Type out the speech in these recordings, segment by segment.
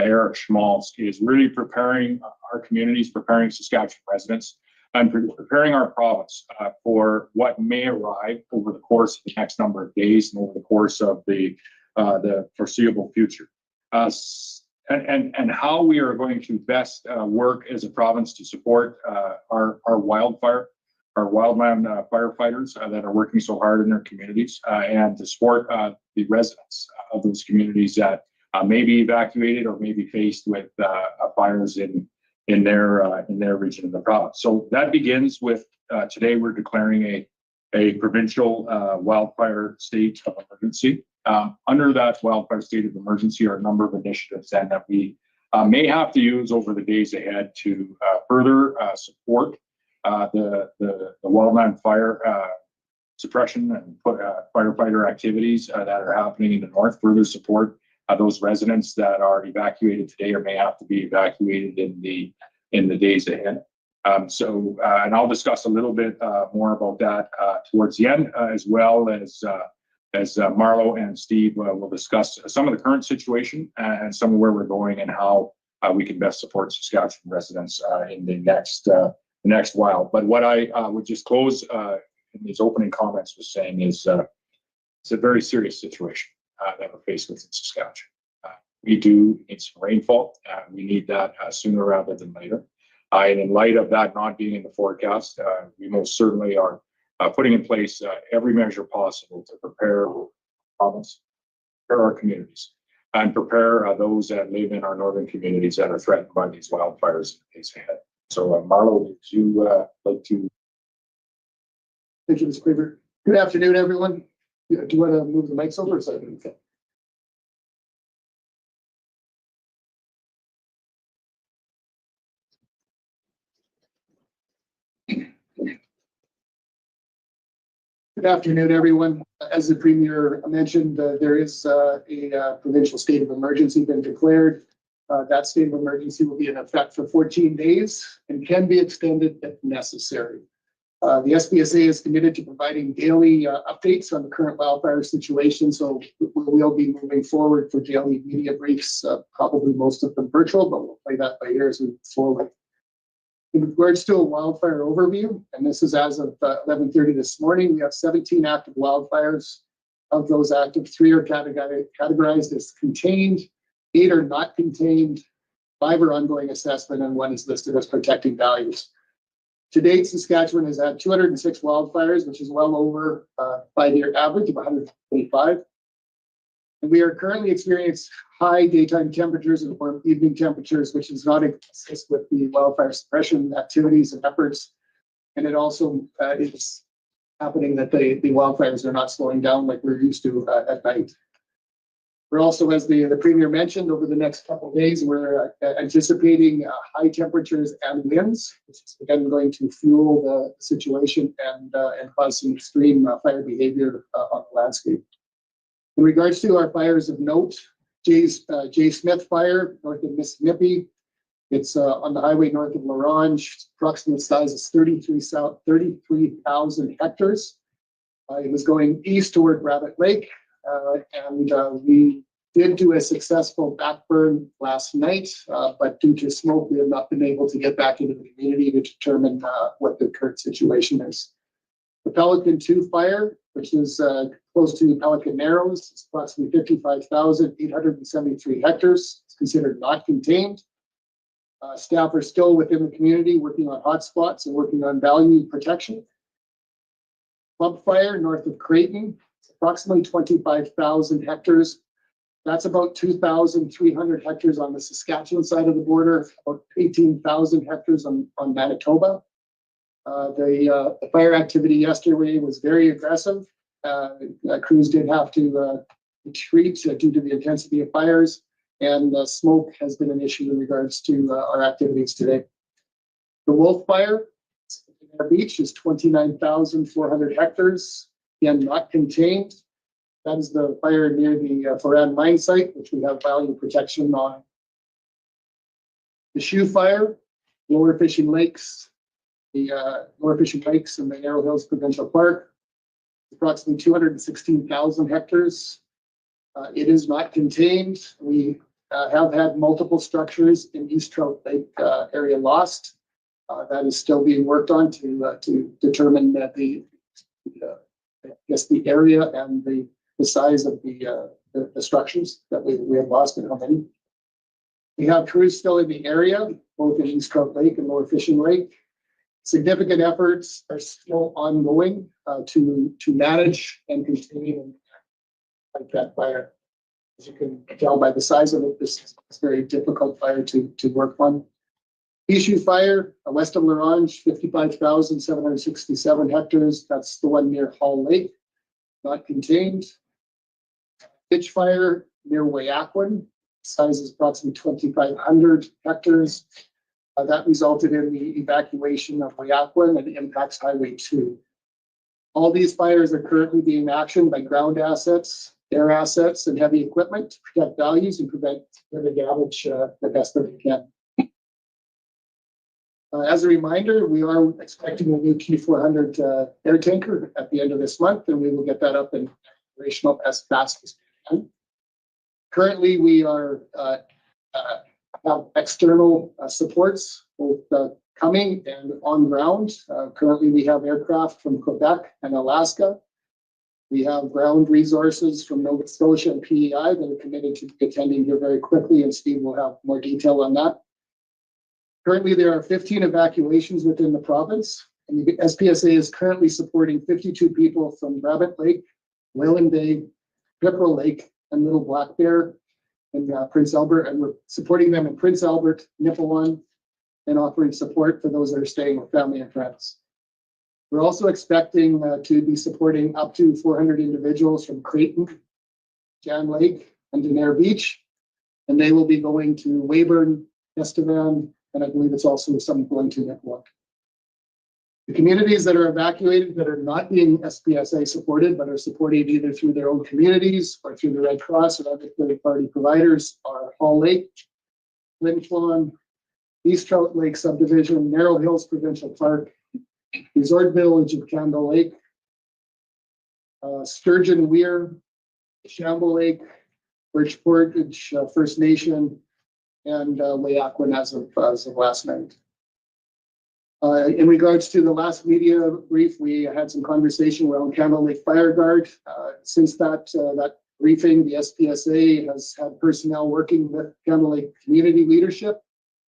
Eric Schmaltz, is really preparing our communities, preparing Saskatchewan residents, and preparing our province for what may arrive over the course of the next number of days and over the course of the foreseeable future. And how we are going to best work as a province to support our wildland firefighters that are working so hard in their communities, and to support the residents of those communities that may be evacuated or may be faced with fires in their region of the province. So that begins with today we're declaring a provincial wildfire state of emergency. Under that wildfire state of emergency are a number of initiatives then that we may have to use over the days ahead to further support the wildland fire suppression and firefighter activities that are happening in the north, further support those residents that are evacuated today or may have to be evacuated in the days ahead. And I'll discuss a little bit more about that towards the end, as well as Marlo and Steve will discuss some of the current situation and some of where we're going and how we can best support Saskatchewan residents in the next while. But what I would just close in these opening comments with saying is it's a very serious situation that we're faced with in Saskatchewan. We do need some rainfall. We need that sooner rather than later. And in light of that not being in the forecast, we most certainly are putting in place every measure possible to prepare our province, prepare our communities, and prepare those that live in our northern communities that are threatened by these wildfires in the days ahead. So, Marlo, would you like to? Thank you, Mr. Cleaver. Good afternoon, everyone. Do you want to move the mics over? Good afternoon, everyone. As the Premier mentioned, there is a provincial state of emergency been declared. That state of emergency will be in effect for 14 days and can be extended if necessary. The SPSA is committed to providing daily updates on the current wildfire situation, so we'll be moving forward for daily media briefs, probably most of them virtual, but we'll play that by ear as we move forward. In regards to a wildfire overview, and this is as of 11:30 this morning, we have 17 active wildfires. Of those active, 3 are categorized as contained, 8 are not contained, 5 are ongoing assessment, and 1 is listed as protecting values. To date, Saskatchewan has had 206 wildfires, which is well over 5-year average of 125. And we are currently experiencing high daytime temperatures and warm evening temperatures, which is not consistent with the wildfire suppression activities and efforts. And it also is happening that the wildfires are not slowing down like we're used to at night. We're also, as the Premier mentioned, over the next couple of days, we're anticipating high temperatures and winds, which is again going to fuel the situation and cause some extreme fire behavior on the landscape. In regards to our fires of note, J. Smith Fire, north of Mississippi. It's on the highway north of Larange. Approximate size is 33,000 hectares. It was going east toward Rabbit Lake. And we did do a successful backburn last night, but due to smoke, we have not been able to get back into the community to determine what the current situation is. The Pelican 2 fire, which is close to Pelican Narrows, is approximately 55,873 hectares. It's considered not contained. Staff are still within the community working on hotspots and working on value protection. Club Fire, north of Creighton, approximately 25,000 hectares. That's about 2,300 hectares on the Saskatchewan side of the border, about 18,000 hectares on Manitoba. The fire activity yesterday was very aggressive. Crews did have to retreat due to the intensity of fires, and smoke has been an issue in regards to our activities today. The Wolf Fire, our beach, is 29,400 hectares. Again, not contained. That is the fire near the Foran mine site, which we have value protection on. The Shoe Fire, Lower Fishing Lakes, the Lower Fishing Lakes and the Narrow Hills Provincial Park, approximately 216,000 hectares. It is not contained. We have had multiple structures in East Trout Lake area lost. That is still being worked on to determine that the area and the size of the structures that we have lost and how many. We have crews still in the area, both in East Trout Lake and Lower Fishing Lake. Significant efforts are still ongoing to manage and contain and fight that fire. As you can tell by the size of it, this is a very difficult fire to work on. Issue fire, west of L'Orange, 55,767 hectares. That's the one near Hall Lake, not contained. Pitch fire near Wayaquan, size is approximately 2,500 hectares. That resulted in the evacuation of Wayaquan and impacts Highway 2. All these fires are currently being actioned by ground assets, air assets, and heavy equipment to protect values and prevent further damage the best that we can. As a reminder, we are expecting a new Q400 air tanker at the end of this month, and we will get that up and operational as fast as we can. Currently, we are have external supports, both coming and on ground. Currently, we have aircraft from Quebec and Alaska. We have ground resources from Nova Scotia and PEI that are committed to attending here very quickly, and Steve will have more detail on that. Currently, there are 15 evacuations within the province, and the SPSA is currently supporting 52 people from Rabbit Lake, Whalen Bay, Pickerel Lake, and Little Black Bear in Prince Albert, and we're supporting them in Prince Albert, Nipawin, and offering support for those that are staying with family and friends. We're also expecting to be supporting up to 400 individuals from Creighton, Jan Lake, and Denair Beach, and they will be going to Weyburn, Estevan, and I believe it's also some going to Nipawin. The communities that are evacuated that are not being SPSA supported, but are supported either through their own communities or through the Red Cross or other third-party providers are Hall Lake, Flin East Trout Lake Subdivision, Narrow Hills Provincial Park, Resort Village of Candle Lake, Sturgeon Weir, Shamble Lake, Birch Portage First Nation, and Wayaquan as of last night. In regards to the last media brief, we had some conversation around Candle Lake Fire Guard. Since that briefing, the SPSA has had personnel working with Candle Lake community leadership.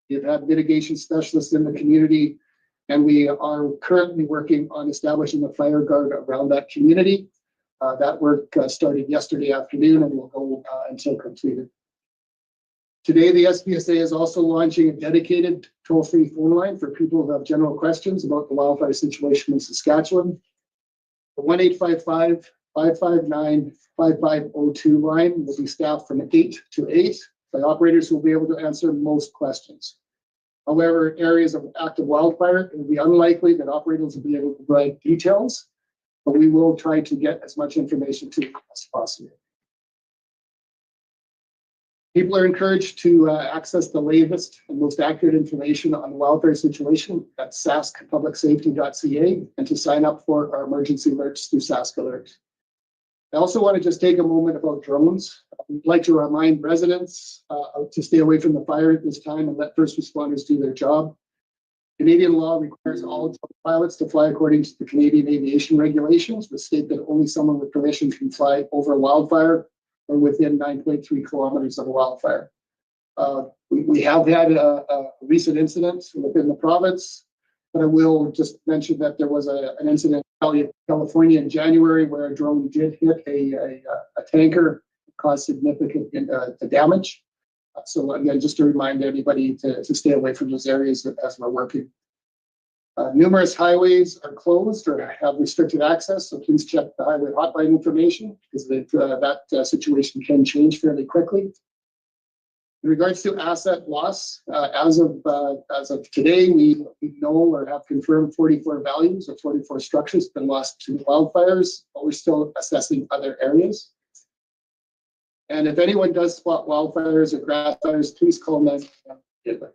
We've had mitigation specialists in the community, and we are currently working on establishing a fire guard around that community. That work started yesterday afternoon and will go until completed. Today, the SPSA is also launching a dedicated toll-free phone line for people who have general questions about the wildfire situation in Saskatchewan. The 1-855-559-5502 line will be staffed from 8 to 8 by operators who will be able to answer most questions. However, areas of active wildfire, it will be unlikely that operators will be able to provide details, but we will try to get as much information to them as possible. People are encouraged to access the latest and most accurate information on the wildfire situation at saskpublicsafety.ca and to sign up for our emergency alerts through Sask Alert. I also want to just take a moment about drones. We'd like to remind residents to stay away from the fire at this time and let first responders do their job. Canadian law requires all drone pilots to fly according to the Canadian aviation regulations, which state that only someone with permission can fly over a wildfire or within 9.3 kilometers of a wildfire. We have had a recent incident within the province, but I will just mention that there was an incident in California in January where a drone did hit a tanker, caused significant damage. So again, just to remind everybody to stay away from those areas as we're working. Numerous highways are closed or have restricted access, so please check the highway hotline information because that situation can change fairly quickly. In regards to asset loss, as of today, we know or have confirmed 44 values or 44 structures have been lost to wildfires, but we're still assessing other areas. And if anyone does spot wildfires or grass fires, please call 911.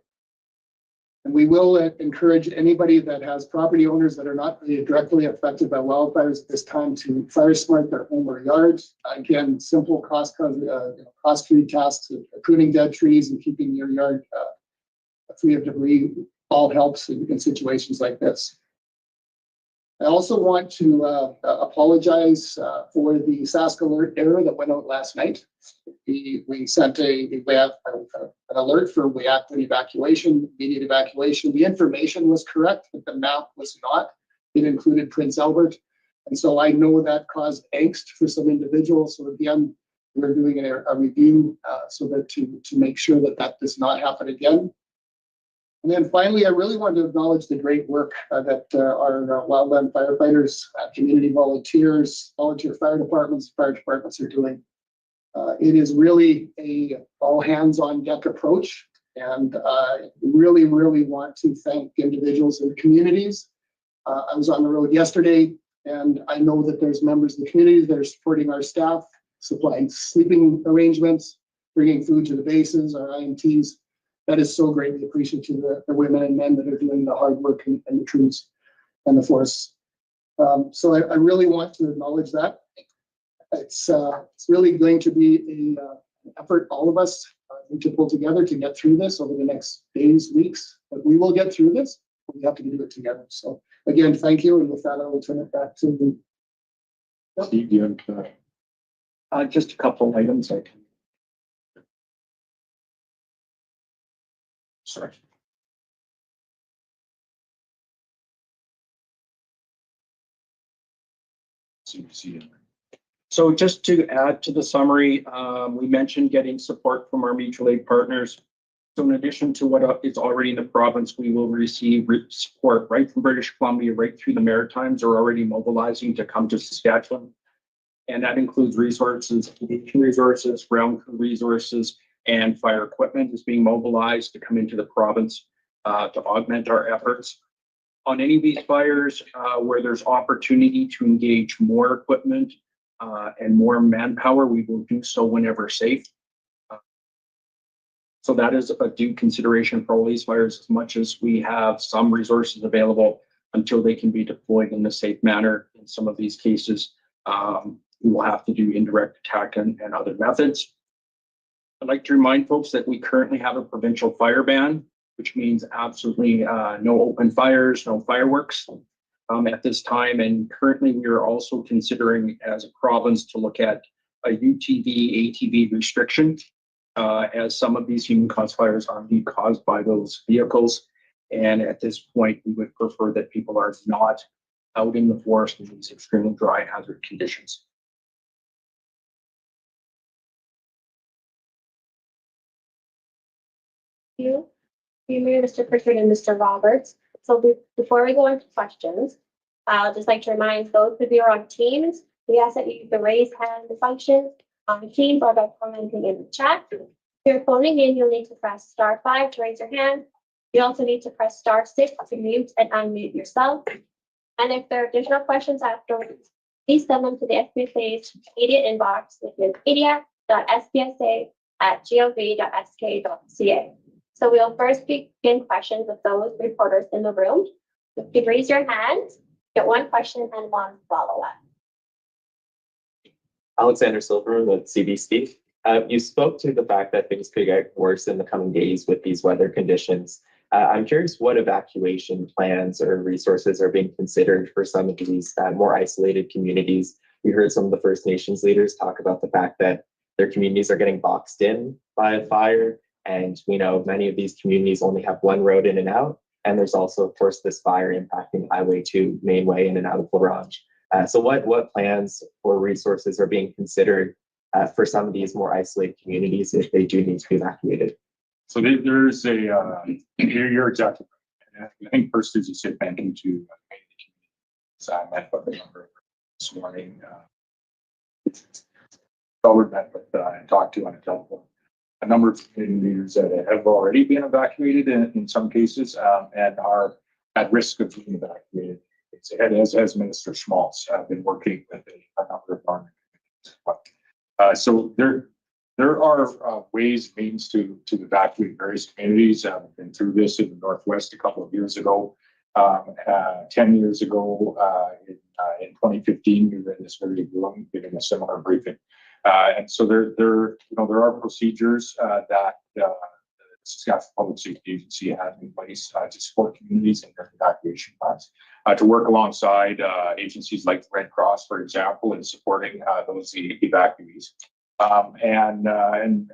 And we will encourage anybody that has property owners that are not really directly affected by wildfires at this time to fire smart their home or yards. Again, simple cost-free tasks of pruning dead trees and keeping your yard free of debris all helps in situations like this. I also want to apologize for the Sask alert error that went out last night. We sent an alert for reactive evacuation, immediate evacuation. The information was correct, but the map was not. It included Prince Albert. And so I know that caused angst for some individuals. So again, we're doing a review so that to make sure that that does not happen again. And then finally, I really want to acknowledge the great work that our wildland firefighters, community volunteers, volunteer fire departments are doing. It is really a all hands on deck approach, and really want to thank individuals and communities. I was on the road yesterday, and I know that there's members of the community that are supporting our staff, supplying sleeping arrangements, bringing food to the bases, our IMTs. That is so greatly appreciated to the women and men that are doing the hard work in the trees and the forests. So I really want to acknowledge that. It's really going to be an effort all of us need to pull together to get through this over the next days, weeks. But we will get through this. We have to do it together. So again, thank you. And with that, I will turn it back to Steve, you have just a couple items I can. sorry. So just to add to the summary, we mentioned getting support from our mutual aid partners. So in addition to what is already in the province, we will receive support right from British Columbia, right through the Maritimes are already mobilizing to come to Saskatchewan. And that includes resources, ground crew resources, and fire equipment is being mobilized to come into the province to augment our efforts. On any of these fires where there's opportunity to engage more equipment and more manpower, we will do so whenever safe. So that is a due consideration for all these fires, as much as we have some resources available until they can be deployed in a safe manner. In some of these cases, we will have to do indirect attack and other methods. I'd like to remind folks that we currently have a provincial fire ban, which means absolutely no open fires, no fireworks at this time. And currently we are also considering as a province to look at a UTV, ATV restriction as some of these human caused fires are being caused by those vehicles. And at this point, we would prefer that people are not out in the forest in these extremely dry hazard conditions. You, Mr. Pritchard and Mr. Roberts. So before we go into questions, I'll just like to remind those of you who are on Teams, we ask that you use the raise hand function on Teams or by commenting in the chat. If you're phoning in, you'll need to press *5 to raise your hand. You also need to press *6 to mute and unmute yourself. And if there are additional questions afterwards, please send them to the SPSA's media inbox, which is media.spsa@gov.sk.ca. So we'll first begin questions with those reporters in the room. You can raise your hand, get one question and one follow-up. Alexander Silver with CBC. You spoke to the fact that things could get worse in the coming days with these weather conditions. I'm curious what evacuation plans or resources are being considered for some of these more isolated communities. We heard some of the First Nations leaders talk about the fact that their communities are getting boxed in by a fire. And we know many of these communities only have one road in and out. And there's also, of course, this fire impacting Highway 2 main way in and out of La Ronge. So what plans or resources are being considered for some of these more isolated communities if they do need to be evacuated? So there's you're exactly right. I think first, as you said, thank you to the community. So I met with a number this morning. Met with and talked to on a telephone. A number of community leaders that have already been evacuated in some cases and are at risk of being evacuated. As Minister Schmaltz been working with a number of farming communities. So there are ways, means to evacuate various communities. I've been through this in the Northwest a couple of years ago. 10 years ago, in 2015, we were in this very room giving a similar briefing. And so there are procedures that the Saskatchewan Public Safety Agency has in place to support communities in their evacuation plans, to work alongside agencies like the Red Cross, for example, in supporting those evacuees, and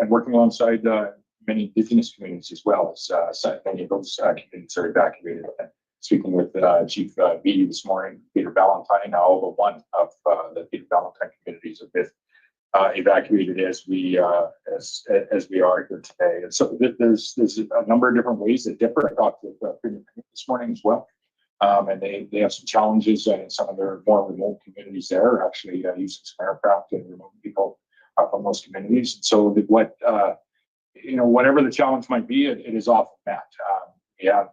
working alongside many Indigenous communities as well, as many of those communities are evacuated. And speaking with Chief Beatty this morning, Peter Valentine, all but one of the Peter Valentine communities have been evacuated as we are here today. And so there's a number of different ways that differ. I talked with Premier this morning as well, and they have some challenges in some of their more remote communities there, actually using some aircraft and remote people from those communities. And so whatever the challenge might be, it is often met. We have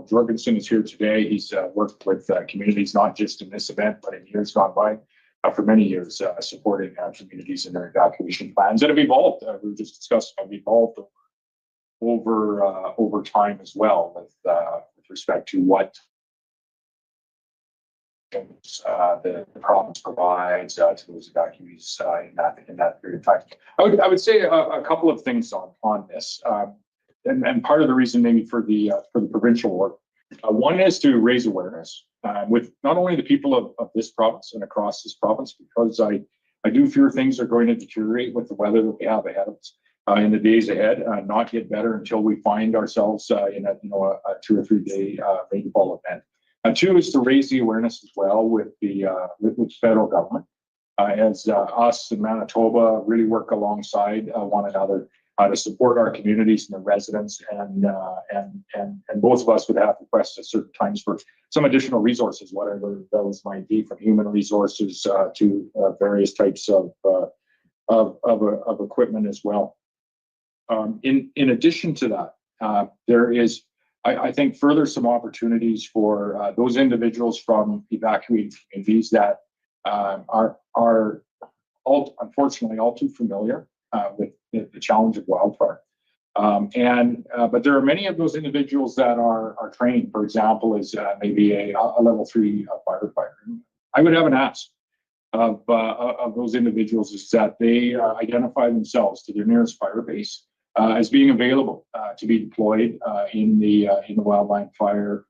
Jorgensen is here today. He's worked with communities not just in this event, but in years gone by. For many years, supporting communities in their evacuation plans that have evolved. We were just discussing have evolved over time as well, with respect to what the province provides to those evacuees in that period of time. I would say a couple of things on this, and part of the reason maybe for the provincial work. One is to raise awareness with not only the people of this province and across this province, because I do fear things are going to deteriorate with the weather that we have ahead of us in the days ahead, not get better until we find ourselves in a 2 or 3 day rainfall event. Two is to raise the awareness as well with the federal government, as us in Manitoba really work alongside one another to support our communities and the residents, and both of us would have requests at certain times for some additional resources, whatever those might be, from human resources to various types of equipment as well. In addition to that, there is, I think, further some opportunities for those individuals from evacuated communities that are unfortunately all too familiar with the challenge of wildfire. But there are many of those individuals that are trained, for example, as maybe a level 3 firefighter. I would have an ask of those individuals is that they identify themselves to their nearest fire base as being available to be deployed in the wildland fire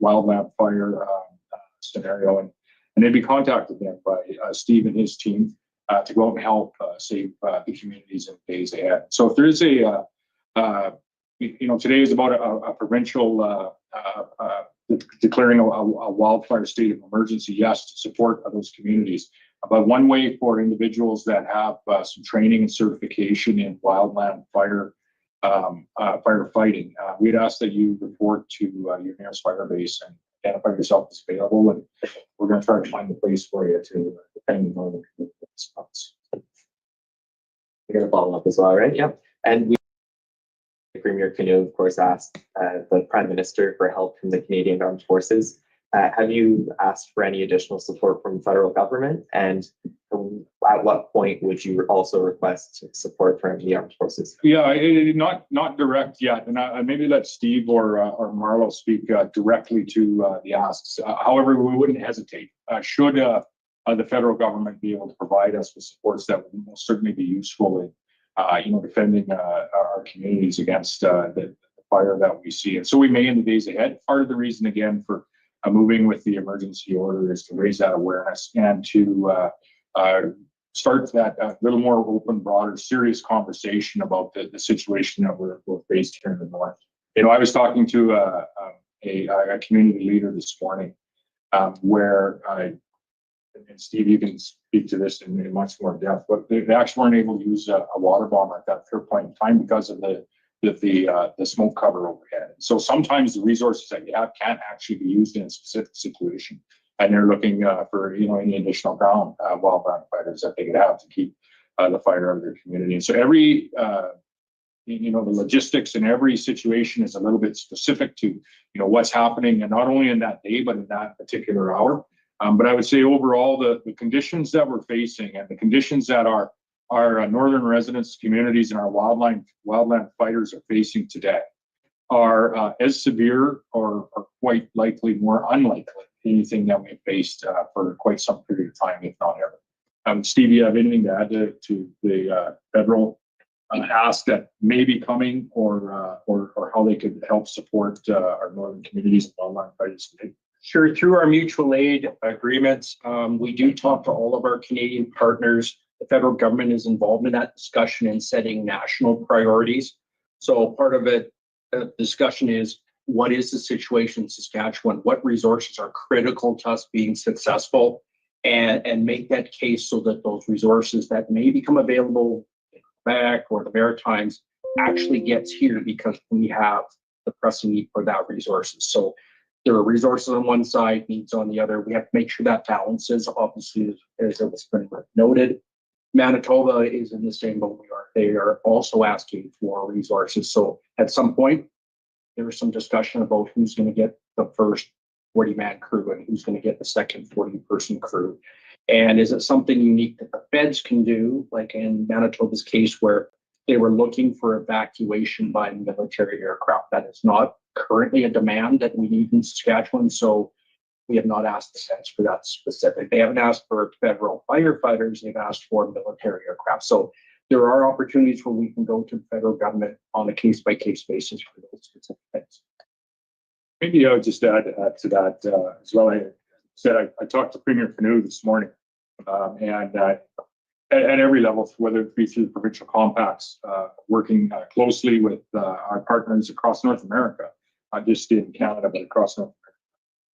scenario, and they'd be contacted then by Steve and his team to go out and help save the communities in the days ahead. So if there is today is about a provincial declaring a wildfire state of emergency, yes, to support those communities. But one way for individuals that have some training and certification in wildland fire firefighting, we'd ask that you report to your nearest fire base and identify yourself as available, and we're going to try to find a place for you to, depending on the response. We're going to follow up as well, right? Yep. And Premier Canoe, of course, asked the Prime Minister for help from the Canadian Armed Forces. Have you asked for any additional support from the federal government? And at what point would you also request support from the armed forces? Yeah, not direct yet, and maybe let Steve or Marlo speak directly to the asks. However, we wouldn't hesitate should the federal government be able to provide us with supports that would most certainly be useful in defending our communities against the fire that we see. And so we may in the days ahead. Part of the reason, again, for moving with the emergency order is to raise that awareness and to start that little more open, broader, serious conversation about the situation that we're faced here in the north. I was talking to a community leader this morning where and Steve, you can speak to this in much more depth, but they actually weren't able to use a water bomber at that point in time because of the smoke cover overhead. So sometimes the resources that you have can't actually be used in a specific situation, and they're looking for any additional ground wildland fighters that they could have to keep the fire out of their community. And so every the logistics in every situation is a little bit specific to what's happening, and not only in that day but in that particular hour. But I would say overall the conditions that we're facing and the conditions that our our northern residents, communities, and our wildland fighters are facing today are as severe or quite likely more unlikely than anything that we've faced for quite some period of time, if not ever. Steve, you have anything to add to the federal ask that may be coming, or how they could help support our northern communities and wildland fighters today? Sure. Through our mutual aid agreements, we do talk to all of our Canadian partners. The federal government is involved in that discussion and setting national priorities. So part of it, the discussion is, what is the situation in Saskatchewan? What resources are critical to us being successful? And make that case so that those resources that may become available in Quebec or the Maritimes actually gets here, because we have the pressing need for that resources. So there are resources on one side, needs on the other. We have to make sure that balances. Obviously, as it was noted, Manitoba is in the same boat we are. They are also asking for resources. So at some point, there was some discussion about who's going to get the first 40-man crew and who's going to get the second 40-person crew. And is it something unique that the feds can do, like in Manitoba's case, where they were looking for evacuation by military aircraft? That is not currently a demand that we need in Saskatchewan. So we have not asked the feds for that specific. They haven't asked for federal firefighters. They've asked for military aircraft. So there are opportunities where we can go to the federal government on a case-by-case basis for those specific things. Maybe I would just add to that as well. I talked to Premier Canoe this morning, and at every level, whether it be through the provincial compacts, working closely with our partners across North America, not just in Canada, but across North America,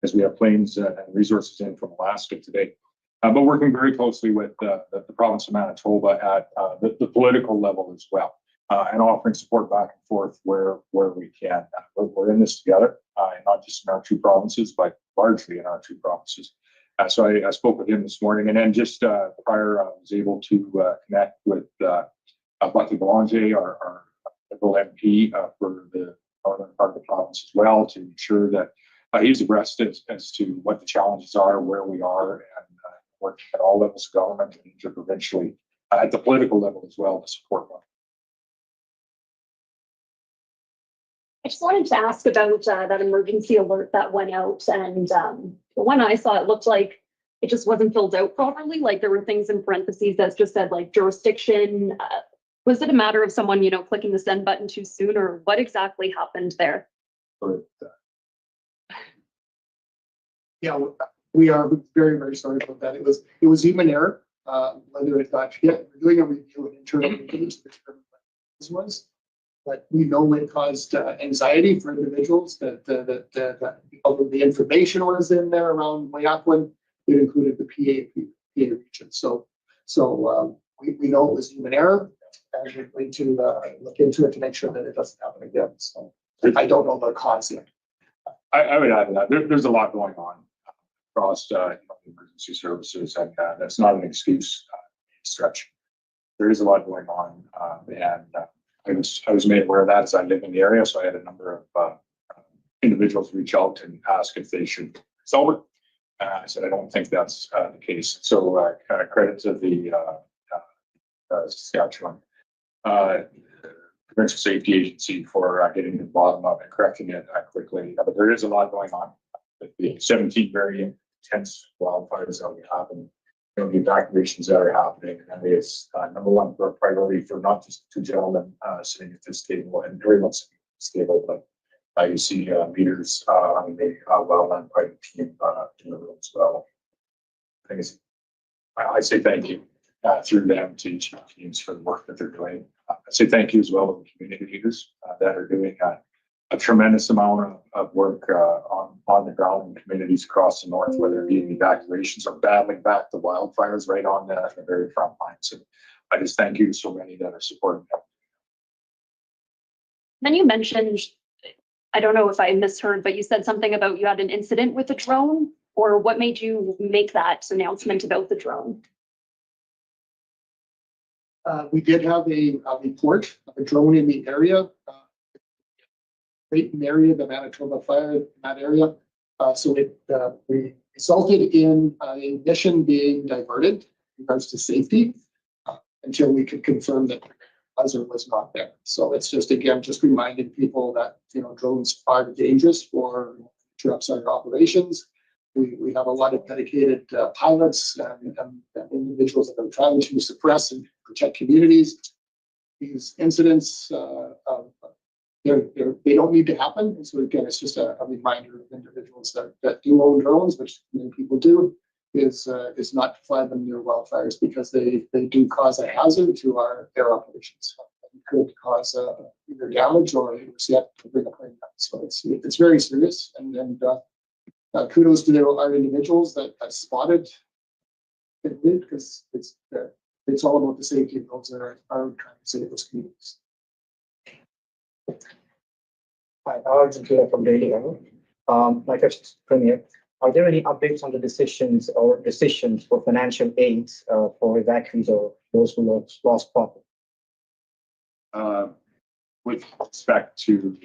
as we have planes and resources in from Alaska today. But working very closely with the province of Manitoba at the political level as well, and offering support back and forth where we can. We're in this together, and not just in our two provinces, but largely in our two provinces. So I spoke with him this morning, and then just prior, I was able to connect with Bucky Belanger, our Liberal MP for the northern part of the province as well, to ensure that he's abreast as to what the challenges are, where we are, and working at all levels of government and interprovincially at the political level as well to support them. I just wanted to ask about that emergency alert that went out, and the one I saw, it looked like it just wasn't filled out properly. Like there were things in parentheses that just said like jurisdiction. Was it a matter of someone, clicking the send button too soon, or what exactly happened there? Yeah, we are very, very sorry about that. It was human error. Whether it got hit, we're doing a review and internal review to determine what this was. But we know it caused anxiety for individuals that although the information was in there around Mayakwin, it included the PA region. So we know it was human error, and we're going to look into it to make sure that it doesn't happen again. So I don't know the cause yet. I would add to that. There's a lot going on across emergency services, and that's not an excuse stretch. There is a lot going on, and I was made aware of that as I live in the area, so I had a number of individuals reach out and ask if they should solve it. I said I don't think that's the case. So credit to the Saskatchewan Provincial Safety Agency for getting to the bottom of it, correcting it quickly. But there is a lot going on with the 17 very intense wildfires that we have, and the evacuations that are happening. And that is number one for a priority for not just the two gentlemen sitting at this table and very much at this table, but you see leaders on the wildland fighting team in the room as well. I say thank you through them to each of the teams for the work that they're doing. I say thank you as well to the community leaders that are doing a tremendous amount of work on the ground in communities across the north, whether it be in evacuations or battling back the wildfires right on the very front lines. And I just thank you to so many that are supporting them. Then you mentioned, I don't know if I misheard, but you said something about you had an incident with a drone, or what made you make that announcement about the drone? We did have a report of a drone in the area. Creighton area, the Manitoba fire in that area. So it resulted in a mission being diverted in regards to safety. until we could confirm that was or was not there. So it's just, again, just reminding people that, drones are dangerous for interrupts our operations. We have a lot of dedicated pilots and individuals that are trying to suppress and protect communities. These incidents, they don't need to happen. And so again, it's just a reminder of individuals that do own drones, which many people do, is not to fly them near wildfires because they do cause a hazard to our air operations. It could cause either damage or yet to bring a plane down. So it's very serious. And kudos to our individuals that spotted it, because it's all about the safety of those that are trying to save those communities. Hi, Arjun here from Daily Herald. My question, Premier, are there any updates on the decisions for financial aids for evacuees or those who lost property? With respect to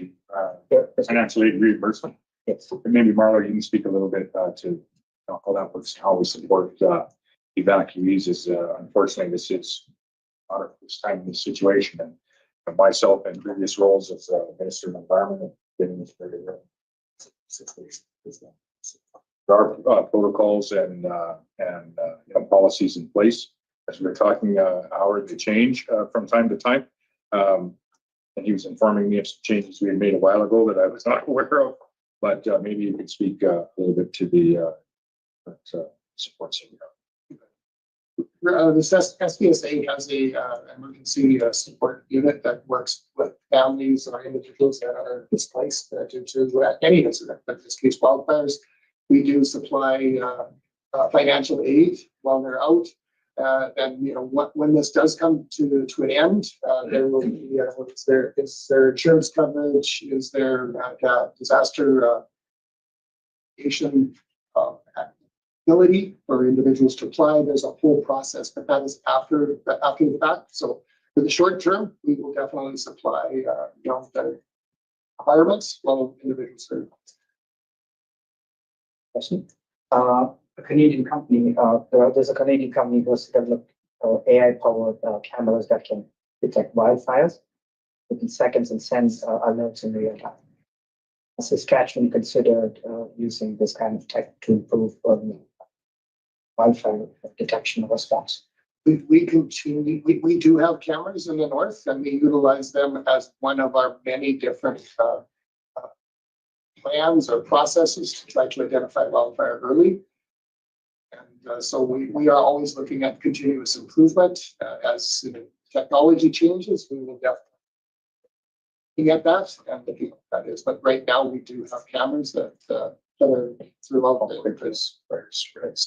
Yeah, financial aid reimbursement, yes. maybe Marlo, you can speak a little bit to how that works, how we support evacuees. Is unfortunately this is not our first time in this situation, and myself in previous roles as Minister of Environment, getting this very situation. There are protocols and policies in place, as we were talking, Howard, to change from time to time. And he was informing me of some changes we had made a while ago that I was not aware of. But maybe you could speak a little bit to the support center. The SPSA has a emergency support unit that works with families or individuals that are displaced due to any incident, but in this case wildfires. We do supply financial aid while they're out. And when this does come to an end, there will be is there insurance coverage? Is there disaster ability for individuals to apply? There's a whole process, but that is after the fact. So for the short term, we will definitely supply the environments while individuals are. Question. A Canadian company, there's a Canadian company who's developed AI-powered cameras that can detect wildfires within seconds and send alerts in real time. Saskatchewan considered using this kind of tech to improve wildfire detection and response. We do have cameras in the north, and we utilize them as one of our many different plans or processes to try to identify wildfire early. And so we are always looking at continuous improvement. As technology changes, we will definitely get that and looking at that is. But right now, we do have cameras that are throughout the various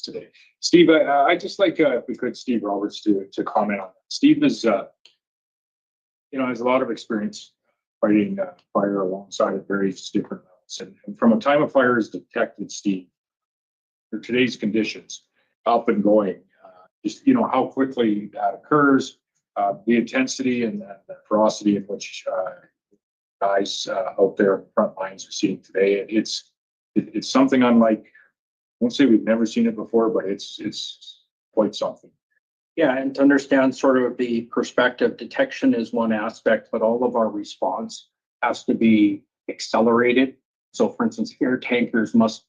today. Steve, I'd just like, if we could, Steve Roberts, to comment on that. Steve is, has a lot of experience fighting fire alongside at various different levels. And from a time of fire is detected, Steve, for today's conditions, up and going, just, how quickly that occurs, the intensity and the ferocity in which guys out there in the front lines are seeing today. It's something unlike, I won't say we've never seen it before, but it's quite something. Yeah, and to understand sort of the perspective, detection is one aspect, but all of our response has to be accelerated. So for instance, air tankers must,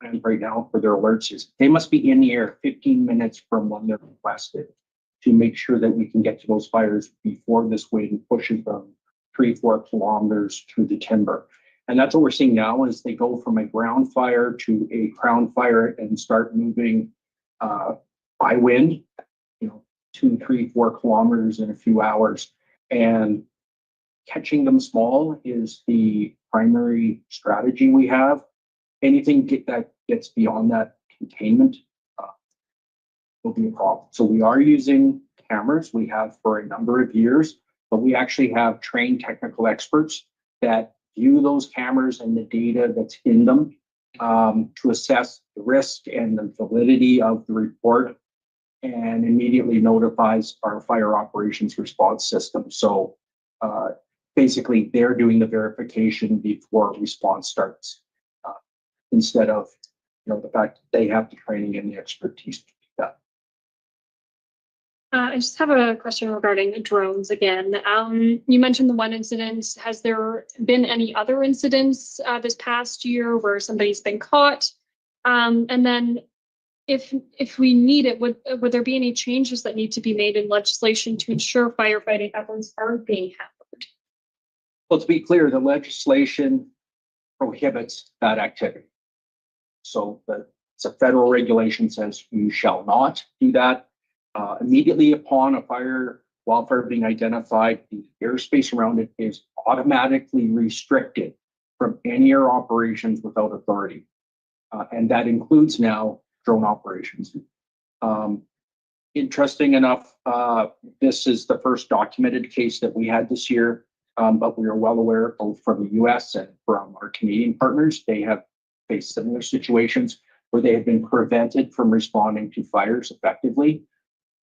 and right now for their alerts, they must be in the air 15 minutes from when they're requested to make sure that we can get to those fires before this wind pushes them 3-4 kilometers through the timber. And that's what we're seeing now is they go from a ground fire to a crown fire and start moving by wind, 2, 3, 4 kilometers in a few hours. And catching them small is the primary strategy we have. Anything that gets beyond that containment will be a problem. So we are using cameras. We have for a number of years, but we actually have trained technical experts that view those cameras and the data that's in them to assess the risk and the validity of the report and immediately notifies our fire operations response system. So basically they're doing the verification before response starts. Instead of, the fact that they have the training and the expertise to do that. I just have a question regarding drones again. You mentioned the one incident. Has there been any other incidents this past year where somebody's been caught? And then if we need it, would there be any changes that need to be made in legislation to ensure firefighting efforts aren't being hampered? Well, to be clear, the legislation prohibits that activity. So it's a federal regulation says you shall not do that. Immediately upon a wildfire being identified, the airspace around it is automatically restricted from any air operations without authority. And that includes now drone operations. Interesting enough, this is the first documented case that we had this year, but we are well aware both from the US and from our Canadian partners, they have faced similar situations where they have been prevented from responding to fires effectively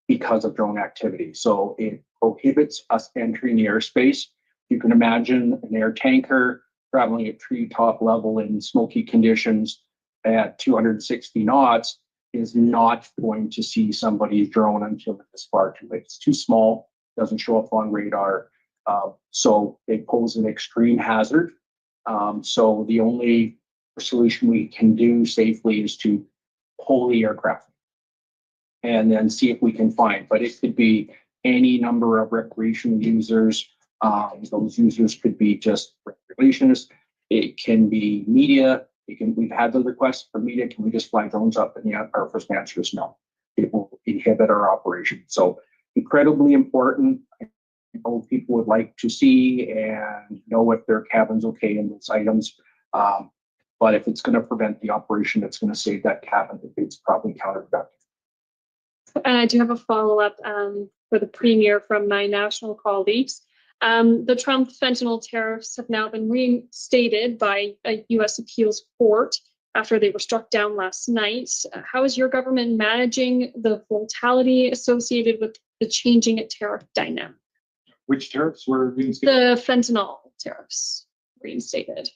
because of drone activity. So it prohibits us entering the airspace. You can imagine an air tanker traveling at treetop level in smoky conditions at 260 knots is not going to see somebody's drone until it's far too late. It's too small, doesn't show up on radar. So they pose an extreme hazard. So the only solution we can do safely is to pull the aircraft and then see if we can find, but it could be any number of recreational users. Those users could be just recreationists. It can be media. We've had the request for media. Can we just fly drones up? And our first answer is no. It will inhibit our operation. So incredibly important. I know people would like to see and know if their cabin's okay in those items. But if it's going to prevent the operation, that's going to save that cabin. It's probably counterproductive. And I do have a follow-up for the Premier from my national colleagues. The Trump fentanyl tariffs have now been reinstated by a U.S. appeals court after they were struck down last night. How is your government managing the volatility associated with the changing tariff dynamic? Which tariffs were reinstated? The fentanyl tariffs reinstated.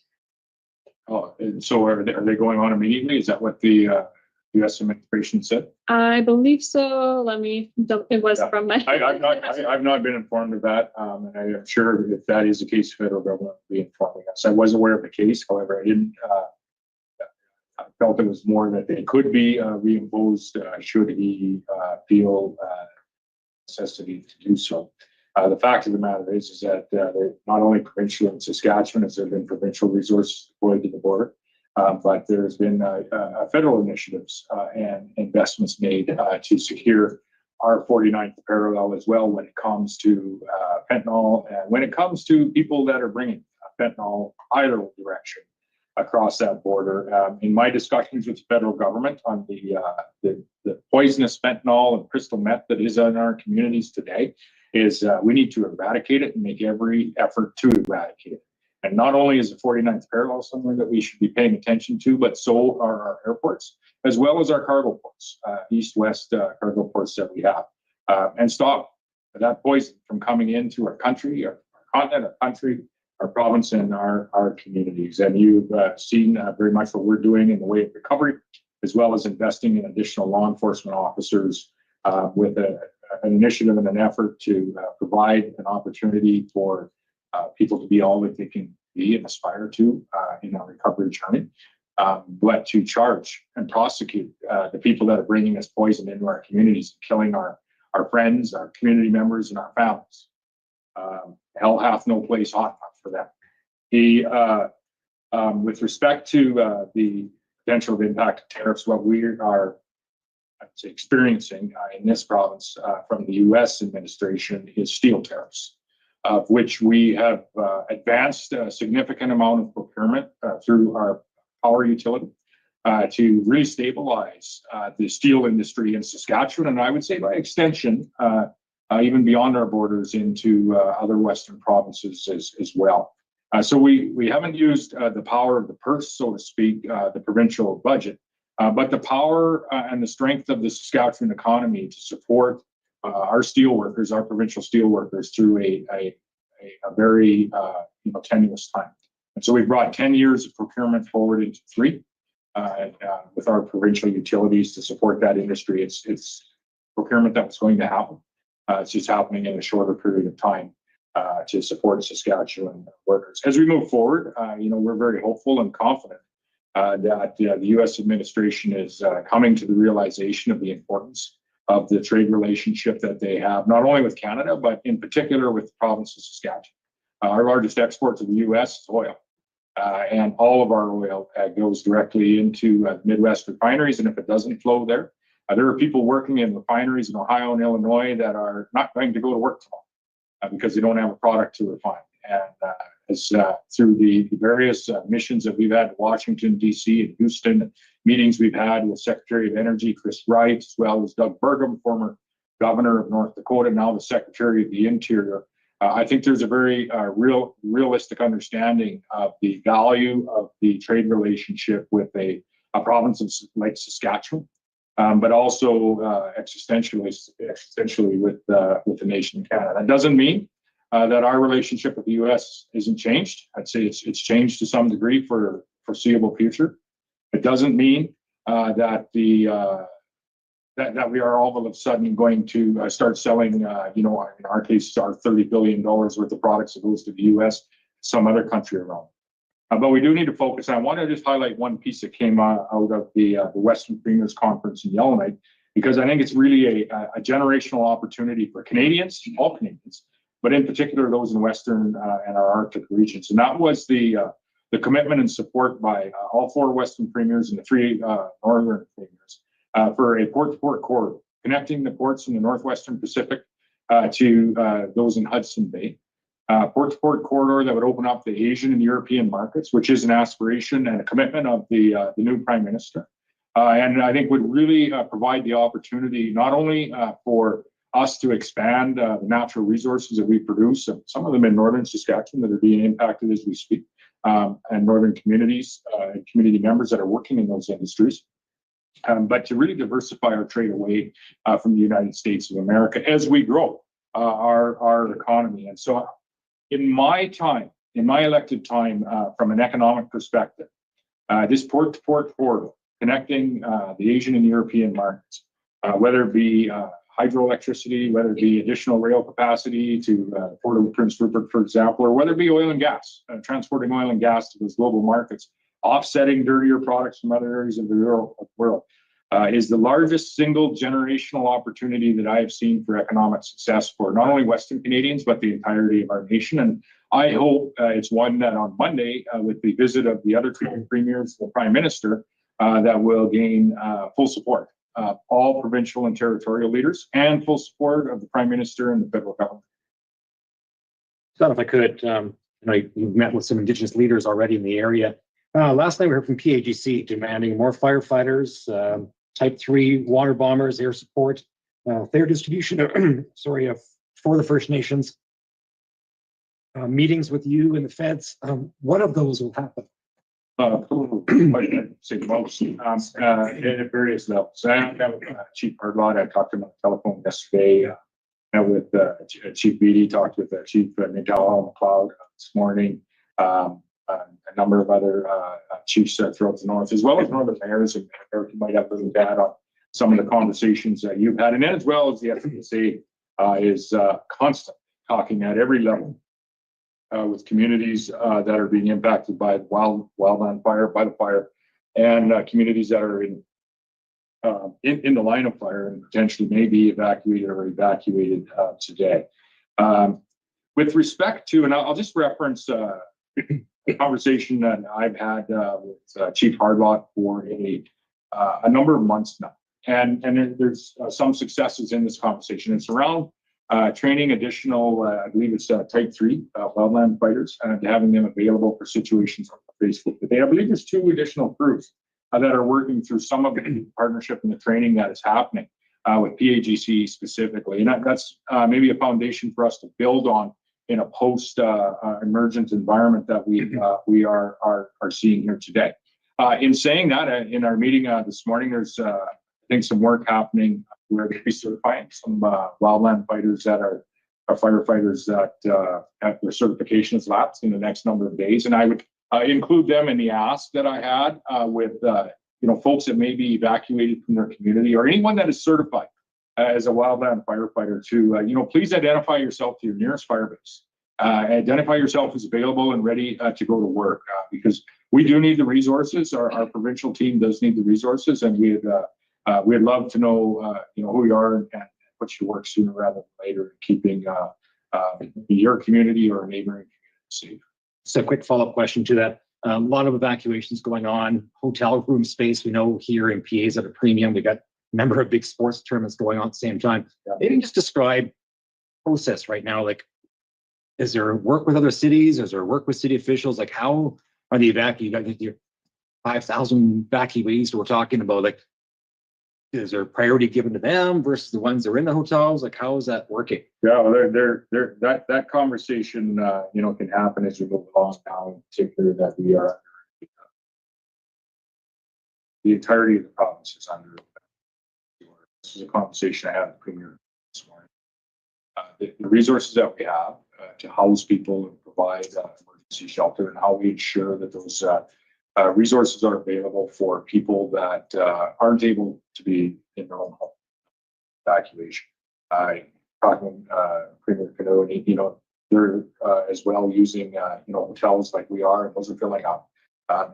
Oh, and so are they going on immediately? Is that what the U.S. administration said? I believe so. It was from my. I've not been informed of that, and I am sure if that is the case, the federal government will be informing us. I was aware of the case, however, I didn't. I felt it was more that it could be reimposed should he feel necessity to do so. The fact of the matter is that not only provincial in Saskatchewan has there been provincial resources deployed to the border, but there's been federal initiatives and investments made to secure our 49th parallel as well when it comes to fentanyl and when it comes to people that are bringing fentanyl either direction across that border. In my discussions with the federal government on the poisonous fentanyl and crystal meth that is in our communities today is we need to eradicate it and make every effort to eradicate it. And not only is the 49th parallel somewhere that we should be paying attention to, but so are our airports, as well as our cargo ports, east-west cargo ports that we have, and stop that poison from coming into our country, our continent, our country, our province, and our communities. And you've seen very much what we're doing in the way of recovery, as well as investing in additional law enforcement officers with an initiative and an effort to provide an opportunity for people to be all that they can be and aspire to in our recovery journey, but to charge and prosecute the people that are bringing us poison into our communities, killing our friends, our community members, and our families. Hell hath no place hot enough for them. With respect to the potential impact of tariffs, what we are experiencing in this province from the U.S. administration is steel tariffs, of which we have advanced a significant amount of procurement through our power utility to restabilize the steel industry in Saskatchewan, and I would say by extension, even beyond our borders into other Western provinces as well. So we haven't used the power of the purse, so to speak, the provincial budget, but the power and the strength of the Saskatchewan economy to support our steel workers, our provincial steel workers, through a very tenuous time. And so we've brought 10 years of procurement forward into 3 with our provincial utilities to support that industry. It's procurement that was going to happen. It's just happening in a shorter period of time to support Saskatchewan workers. As we move forward, we're very hopeful and confident that the U.S. administration is coming to the realization of the importance of the trade relationship that they have, not only with Canada, but in particular with the province of Saskatchewan. Our largest export to the U.S. is oil, and all of our oil goes directly into Midwest refineries, and if it doesn't flow there, there are people working in refineries in Ohio and Illinois that are not going to go to work tomorrow because they don't have a product to refine. And as through the various missions that we've had to Washington, D.C. and Houston, meetings we've had with Secretary of Energy Chris Wright, as well as Doug Burgum, former governor of North Dakota, now the Secretary of the Interior, I think there's a very realistic understanding of the value of the trade relationship with a province like Saskatchewan, but also existentially with the nation of Canada. That doesn't mean that our relationship with the U.S. isn't changed. I'd say it's changed to some degree for foreseeable future. It doesn't mean that that we are all of a sudden going to start selling, in our case, our $30 billion worth of products that goes to the U.S., some other country around. But we do need to focus. I want to just highlight one piece that came out of the Western Premiers Conference in Yellowknife, because I think it's really a generational opportunity for Canadians, all Canadians, but in particular those in Western and our Arctic regions. And that was the commitment and support by all 4 Western Premiers and the 3 Northern Premiers for a port-to-port corridor, connecting the ports in the Northwestern Pacific to those in Hudson Bay. Port-to-port corridor that would open up the Asian and European markets, which is an aspiration and a commitment of the new Prime Minister. And I think would really provide the opportunity not only for us to expand the natural resources that we produce, and some of them in northern Saskatchewan that are being impacted as we speak, and northern communities and community members that are working in those industries, but to really diversify our trade away from the United States of America as we grow our economy. And so in my elected time, from an economic perspective, this port-to-port corridor connecting the Asian and European markets, whether it be hydroelectricity, whether it be additional rail capacity to Port of Prince Rupert, for example, or whether it be oil and gas, transporting oil and gas to those global markets, offsetting dirtier products from other areas of the world, is the largest single generational opportunity that I have seen for economic success for not only Western Canadians, but the entirety of our nation. And I hope it's one that on Monday, with the visit of the other 2 premiers, the Prime Minister, that will gain full support of all provincial and territorial leaders and full support of the Prime Minister and the federal government. Scott, if I could, you've met with some Indigenous leaders already in the area. Last night we heard from PAGC demanding more firefighters, Type 3 water bombers, air support, fair distribution, for the First Nations. Meetings with you and the feds. What of those will happen? I'd say most at various levels. I met with Chief Hardlot. I talked to him on the telephone yesterday. Met with Chief Beattie, talked with Chief Nadal McLeod this morning. A number of other chiefs throughout the north, as well as northern mayors, and Eric, you might have a little bit on some of the conversations that you've had, and then as well as the FPSA is constant talking at every level with communities that are being impacted by wildland fire, by the fire, and communities that are in the line of fire and potentially may be evacuated today. With respect to, and I'll just reference a conversation that I've had with Chief Hardlot for a number of months now, and there's some successes in this conversation. It's around training additional, I believe it's Type 3 wildland fighters, and having them available for situations on Facebook today. I believe there's 2 additional crews that are working through some of the partnership and the training that is happening with PAGC specifically, and that's maybe a foundation for us to build on in a post-emergent environment that we are seeing here today. In saying that, in our meeting this morning, there's I think some work happening where they'll be certifying some wildland fighters that are firefighters that have their certifications lapsed in the next number of days, and I would include them in the ask that I had with folks that may be evacuated from their community or anyone that is certified as a wildland firefighter to, please identify yourself to your nearest fire base. Identify yourself as available and ready to go to work because we do need the resources. Our provincial team does need the resources, and we'd love to know, who you are and put you to work sooner rather than later, keeping your community or neighboring community safe. So a quick follow-up question to that. A lot of evacuations going on, hotel room space. We know here in PA is at a premium. We got a number of big sports tournaments going on at the same time. Maybe just describe process right now. Like, is there work with other cities? Is there work with city officials? Like, how are the you got your 5,000 evacuees that we're talking about? Like, is there priority given to them versus the ones that are in the hotels? Like, how is that working? Yeah, well, that conversation, can happen as we move along now, in particular that we are, the entirety of the province is under. This is a conversation I had with the Premier this morning. The resources that we have to house people and provide emergency shelter, and how we ensure that those resources are available for people that aren't able to be in their own home. Evacuation. Talking Premier Canoe, they're as well using hotels like we are, and those are filling up.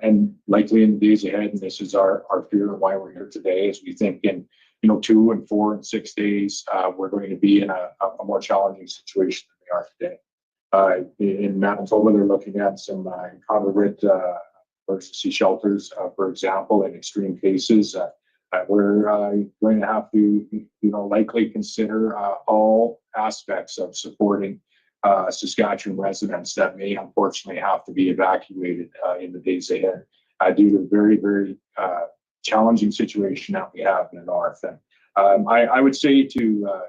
And likely in the days ahead, and this is our fear and why we're here today, is we think in 2 and 4 and 6 days we're going to be in a more challenging situation than we are today. In Manitoba, they're looking at some congregate emergency shelters, for example, in extreme cases. We're going to have to, likely consider all aspects of supporting Saskatchewan residents that may unfortunately have to be evacuated in the days ahead due to the very, very challenging situation that we have in the north. And I would say to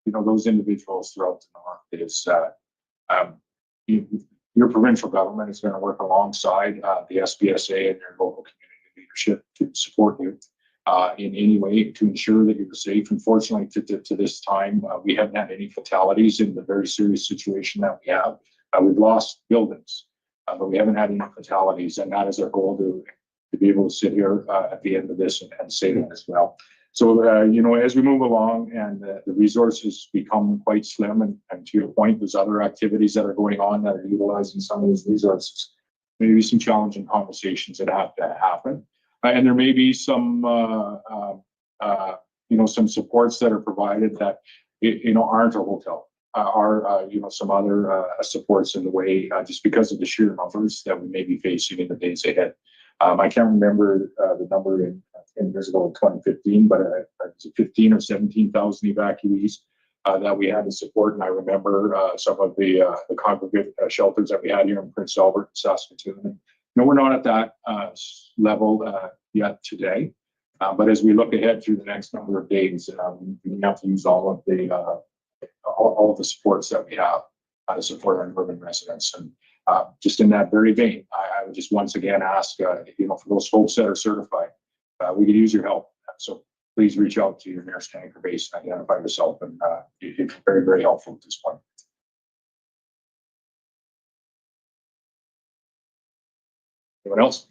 those individuals throughout the north is your provincial government is going to work alongside the SPSA and their local community leadership to support you in any way to ensure that you're safe. Unfortunately, to this time, we haven't had any fatalities in the very serious situation that we have. We've lost buildings, but we haven't had any fatalities, and that is our goal to be able to sit here at the end of this and say that as well. So, as we move along and the resources become quite slim, and to your point, there's other activities that are going on that are utilizing some of those resources. Maybe some challenging conversations that have to happen. And there may be some, some supports that are provided that, aren't a hotel, are, some other supports in the way, just because of the sheer numbers that we may be facing in the days ahead. I can't remember the number in years ago in 2015, but it's 15 or 17,000 evacuees that we had to support. And I remember some of the congregate shelters that we had here in Prince Albert, Saskatchewan. We're not at that level yet today, but as we look ahead through the next number of days, we have to use all of the supports that we have to support our urban residents. And just in that very vein, I would just once again ask, for those folks that are certified, we could use your help. So please reach out to your nearest tanker base and identify yourself, and it's very, very helpful at this point. Anyone else?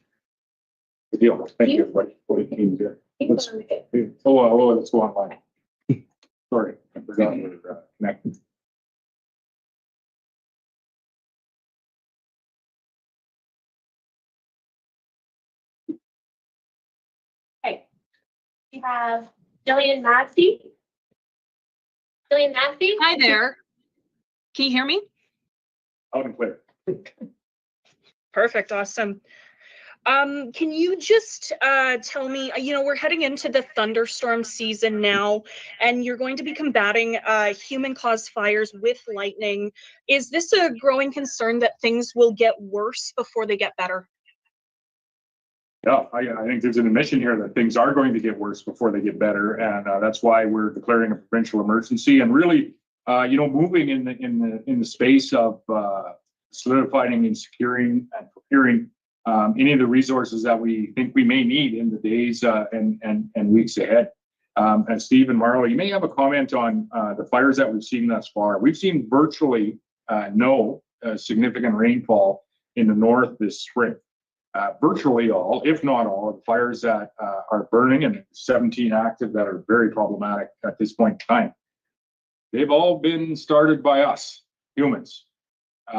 Good deal. Thank you, everybody. What a team here. Let's go online. Sorry, I forgot we were connected. Okay. We have Jillian Madsey. Jillian Madsey? Hi there. Can you hear me? Out and clear. Perfect. Awesome. Can you just tell me, we're heading into the thunderstorm season now, and you're going to be combating human-caused fires with lightning. Is this a growing concern that things will get worse before they get better? Yeah, I think there's an admission here that things are going to get worse before they get better, and that's why we're declaring a provincial emergency and really, moving in the space of solidifying and securing and procuring any of the resources that we think we may need in the days and weeks ahead. And Steve and Marlo, you may have a comment on the fires that we've seen thus far. We've seen virtually no significant rainfall in the north this spring. virtually all, if not all, of the fires that are burning, and 17 active that are very problematic at this point in time, they've all been started by us, humans,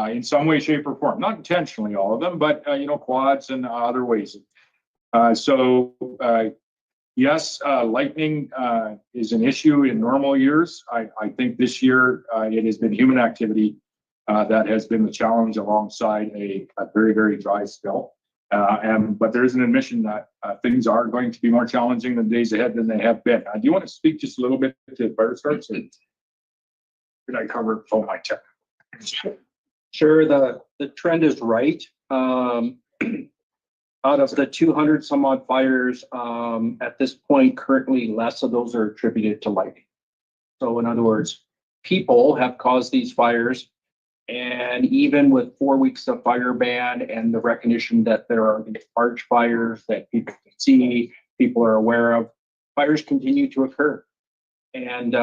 in some way, shape, or form. Not intentionally, all of them, but quads and other ways. Yes, lightning is an issue in normal years. I think this year it has been human activity that has been the challenge alongside a very, very dry spell. But there's an admission that things are going to be more challenging in the days ahead than they have been. Do you want to speak just a little bit to fire starts? Or did I cover all my tech? Sure, the trend is right. Out of the 200 some odd fires, at this point, currently less of those are attributed to lightning. So in other words, people have caused these fires, and even with 4 weeks of fire ban and the recognition that there are these large fires that people can see, people are aware of, fires continue to occur. And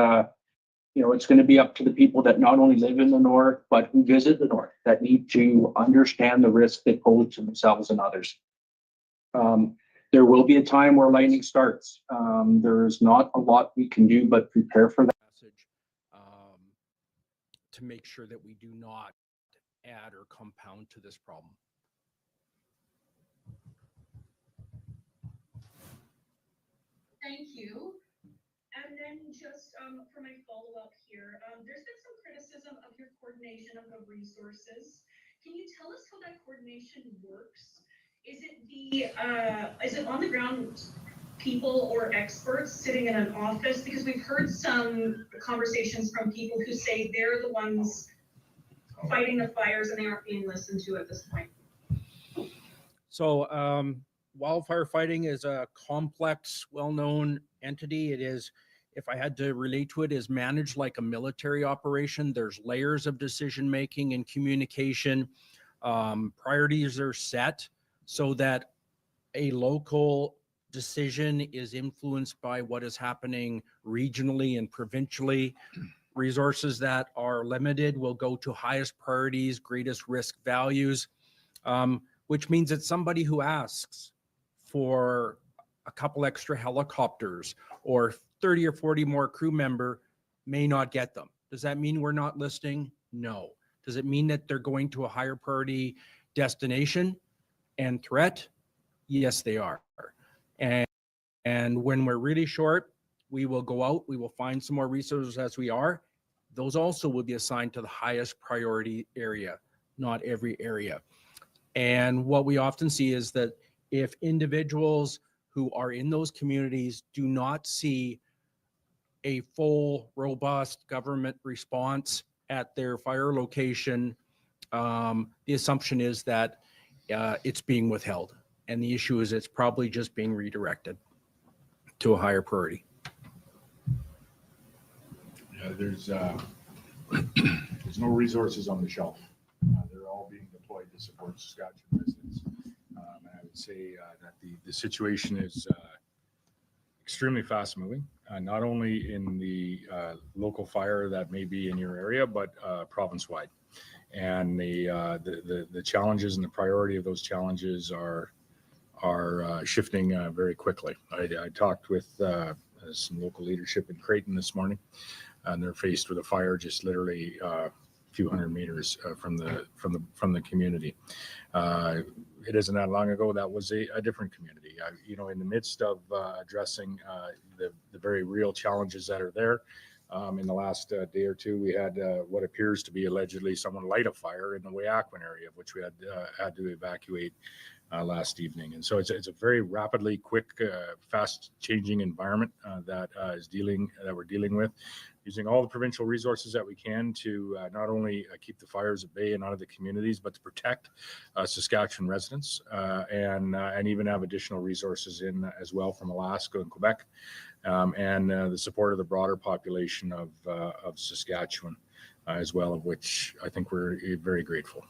it's going to be up to the people that not only live in the north, but who visit the north, that need to understand the risk they pose to themselves and others. There will be a time where lightning starts. There's not a lot we can do but prepare for that message to make sure that we do not add or compound to this problem. Thank you. And then just for my follow-up here, there's been some criticism of your coordination of the resources. Can you tell us how that coordination works? Is it on the ground people or experts sitting in an office? Because we've heard some conversations from people who say they're the ones fighting the fires and they aren't being listened to at this point. So wildfire fighting is a complex, well-known entity. It is, if I had to relate to it, is managed like a military operation. There's layers of decision-making and communication. Priorities are set so that a local decision is influenced by what is happening regionally and provincially. Resources that are limited will go to highest priorities, greatest risk values, which means that somebody who asks for a couple extra helicopters or 30 or 40 more crew member may not get them. Does that mean we're not listing? No. Does it mean that they're going to a higher priority destination and threat? Yes, they are. And when we're really short, we will go out, we will find some more resources as we are. Those also will be assigned to the highest priority area, not every area. And what we often see is that if individuals who are in those communities do not see a full, robust government response at their fire location, the assumption is that it's being withheld. And the issue is it's probably just being redirected to a higher priority. Yeah, there's no resources on the shelf. They're all being deployed to support Saskatchewan residents. And I would say that the situation is extremely fast moving, not only in the local fire that may be in your area, but province-wide. And the challenges and the priority of those challenges are shifting very quickly. I talked with some local leadership in Creighton this morning, and they're faced with a fire just literally a few hundred meters from the community. It isn't that long ago that was a different community. In the midst of addressing the very real challenges that are there, in the last day or two, we had what appears to be allegedly someone light a fire in the Wayaquan area, which we had to evacuate last evening. And so it's a very rapidly, quick, fast-changing environment that we're dealing with, using all the provincial resources that we can to not only keep the fires at bay and out of the communities, but to protect Saskatchewan residents and even have additional resources in as well from Alaska and Quebec, and the support of the broader population of Saskatchewan as well, of which I think we're very grateful.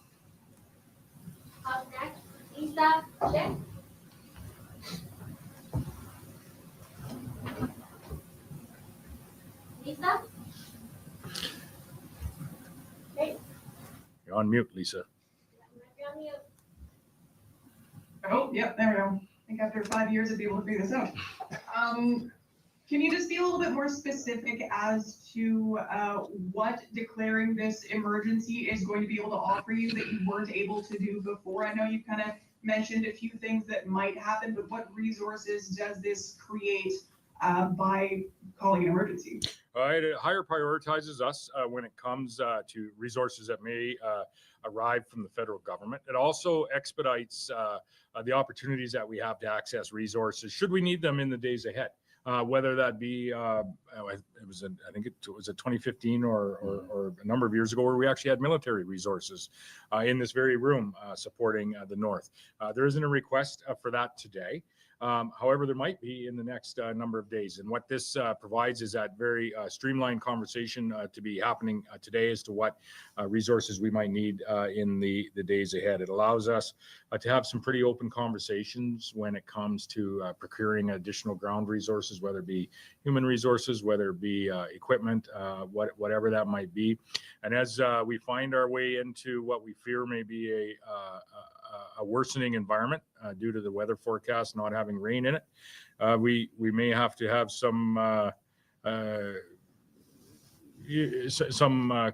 Up next, Lisa, check. Lisa? Okay. You're on mute, Lisa. You're on mute. Oh, yep, there we go. I think after 5 years, I'd be able to figure this out. Can you just be a little bit more specific as to what declaring this emergency is going to be able to offer you that you weren't able to do before? I know you kind of mentioned a few things that might happen, but what resources does this create by calling an emergency? It higher prioritizes us when it comes to resources that may arrive from the federal government. It also expedites the opportunities that we have to access resources should we need them in the days ahead. Whether that be, I think it was a 2015 or a number of years ago where we actually had military resources in this very room supporting the North. There isn't a request for that today. However, there might be in the next number of days. And what this provides is that very streamlined conversation to be happening today as to what resources we might need in the days ahead. It allows us to have some pretty open conversations when it comes to procuring additional ground resources, whether it be human resources, whether it be equipment, whatever that might be. And as we find our way into what we fear may be a worsening environment due to the weather forecast not having rain in it, we may have to have some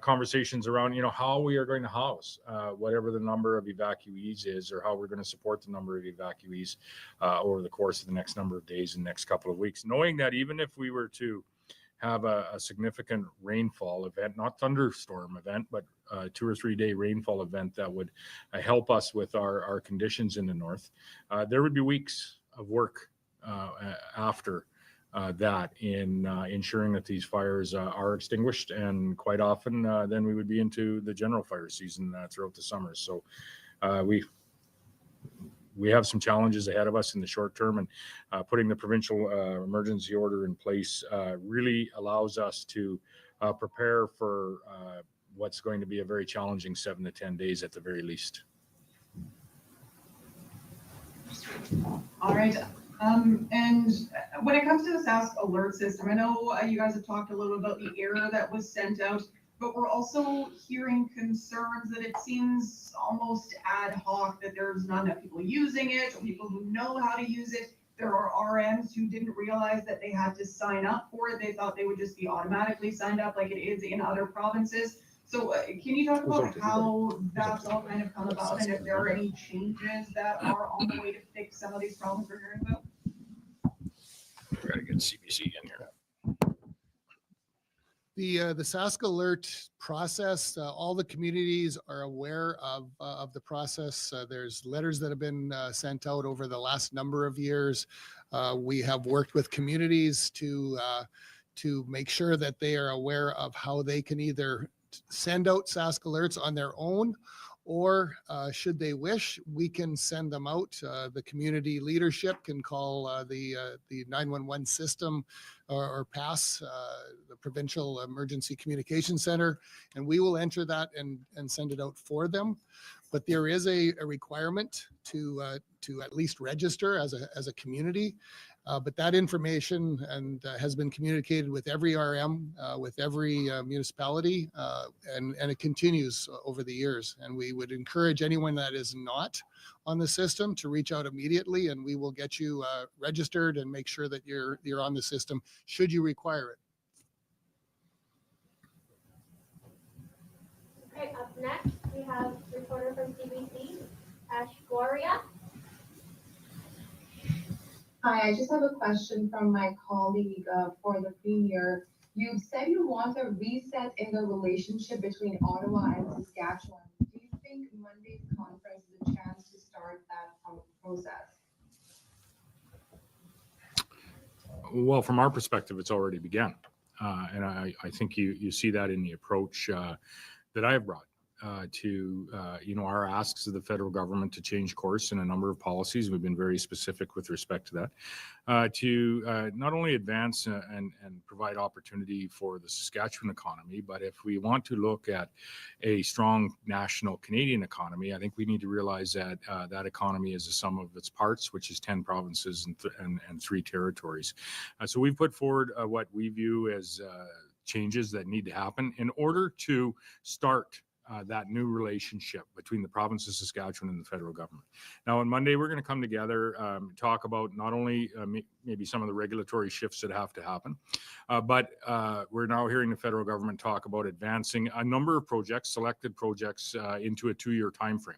conversations around, how we are going to house whatever the number of evacuees is, or how we're going to support the number of evacuees over the course of the next number of days and next couple of weeks, knowing that even if we were to have a significant rainfall event, not thunderstorm event, but 2 or 3 day rainfall event that would help us with our conditions in the north, there would be weeks of work after that in ensuring that these fires are extinguished, and quite often then we would be into the general fire season throughout the summer. So we have some challenges ahead of us in the short term, and putting the provincial emergency order in place really allows us to prepare for what's going to be a very challenging 7 to 10 days at the very least. All right. And when it comes to the Sask alert system, I know you guys have talked a little about the error that was sent out, but we're also hearing concerns that it seems almost ad hoc, that there's not enough people using it, or people who know how to use it. There are RMs who didn't realize that they had to sign up for it. They thought they would just be automatically signed up like it is in other provinces. So can you talk about how that's all kind of come about, and if there are any changes that are on the way to fix some of these problems we're hearing about? We got to get CBC in here. The Sask Alert process, all the communities are aware of the process. There's letters that have been sent out over the last number of years. We have worked with communities to make sure that they are aware of how they can either send out Sask Alerts on their own, or should they wish, we can send them out. The community leadership can call the 911 system or pass the Provincial Emergency Communication Center, and we will enter that and send it out for them. But there is a requirement to at least register as a community. But that information has been communicated with every RM, with every municipality, and it continues over the years. And we would encourage anyone that is not on the system to reach out immediately, and we will get you registered and make sure that you're on the system should you require it. Okay, up next, we have reporter from CBC, Ash Gloria. Hi, I just have a question from my colleague for the Premier. You said you want a reset in the relationship between Ottawa and Saskatchewan. Do you think Monday's conference is a chance to start that process? Well, from our perspective, it's already begun. And I think you see that in the approach that I have brought to our asks of the federal government to change course in a number of policies. We've been very specific with respect to that, to not only advance and provide opportunity for the Saskatchewan economy, but if we want to look at a strong national Canadian economy, I think we need to realize that that economy is the sum of its parts, which is 10 provinces and 3 territories. So we've put forward what we view as changes that need to happen in order to start that new relationship between the province of Saskatchewan and the federal government. Now, on Monday, we're going to come together, talk about not only maybe some of the regulatory shifts that have to happen, but we're now hearing the federal government talk about advancing a number of projects, selected projects, into a 2-year timeframe.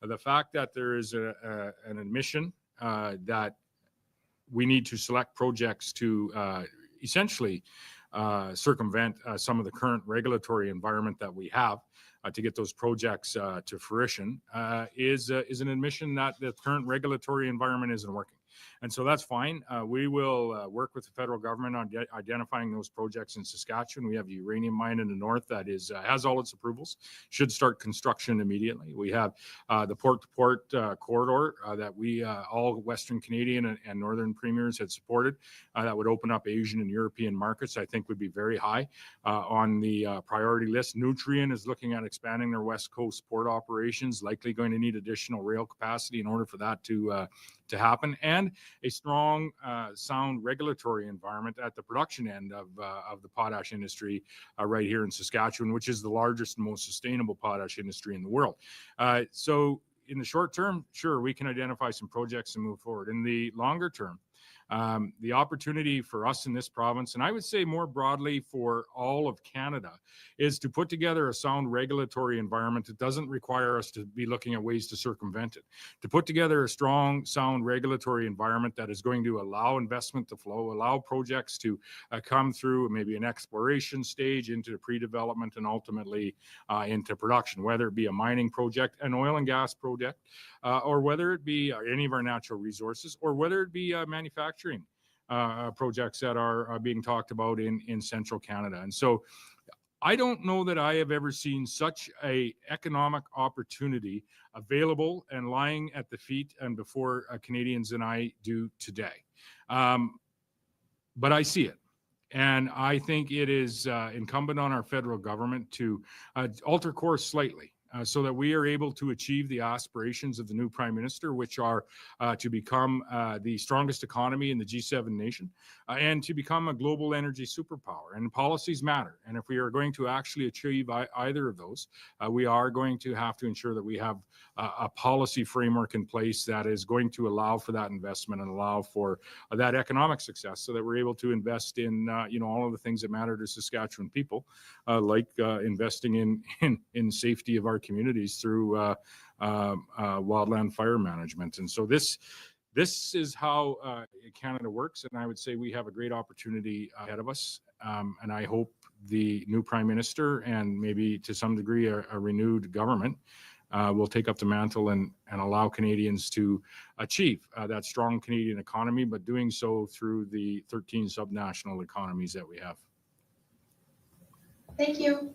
The fact that there is an admission that we need to select projects to essentially circumvent some of the current regulatory environment that we have to get those projects to fruition is an admission that the current regulatory environment isn't working. And so that's fine. We will work with the federal government on identifying those projects in Saskatchewan. We have a uranium mine in the north that is has all its approvals, should start construction immediately. We have the port-to-port corridor that we, all Western Canadian and Northern premiers had supported that would open up Asian and European markets, I think would be very high on the priority list. Nutrien is looking at expanding their West Coast port operations, likely going to need additional rail capacity in order for that to happen, and a strong, sound regulatory environment at the production end of the potash industry right here in Saskatchewan, which is the largest and most sustainable potash industry in the world. So in the short term, sure, we can identify some projects and move forward. In the longer term, the opportunity for us in this province, and I would say more broadly for all of Canada, is to put together a sound regulatory environment that doesn't require us to be looking at ways to circumvent it. To put together a strong, sound regulatory environment that is going to allow investment to flow, allow projects to come through maybe an exploration stage into the pre-development and ultimately into production, whether it be a mining project, an oil and gas project, or whether it be any of our natural resources, or whether it be manufacturing projects that are being talked about in central Canada. And so I don't know that I have ever seen such a economic opportunity available and lying at the feet and before Canadians than I do today. But I see it. And I think it is incumbent on our federal government to alter course slightly so that we are able to achieve the aspirations of the new Prime Minister, which are to become the strongest economy in the G7 nation and to become a global energy superpower. And policies matter. And if we are going to actually achieve either of those, we are going to have to ensure that we have a policy framework in place that is going to allow for that investment and allow for that economic success so that we're able to invest in all of the things that matter to Saskatchewan people, like investing in safety of our communities through wildland fire management. And so this is how Canada works, and I would say we have a great opportunity ahead of us. And I hope the new Prime Minister and maybe to some degree a renewed government will take up the mantle and allow Canadians to achieve that strong Canadian economy, but doing so through the 13 subnational economies that we have. Thank you.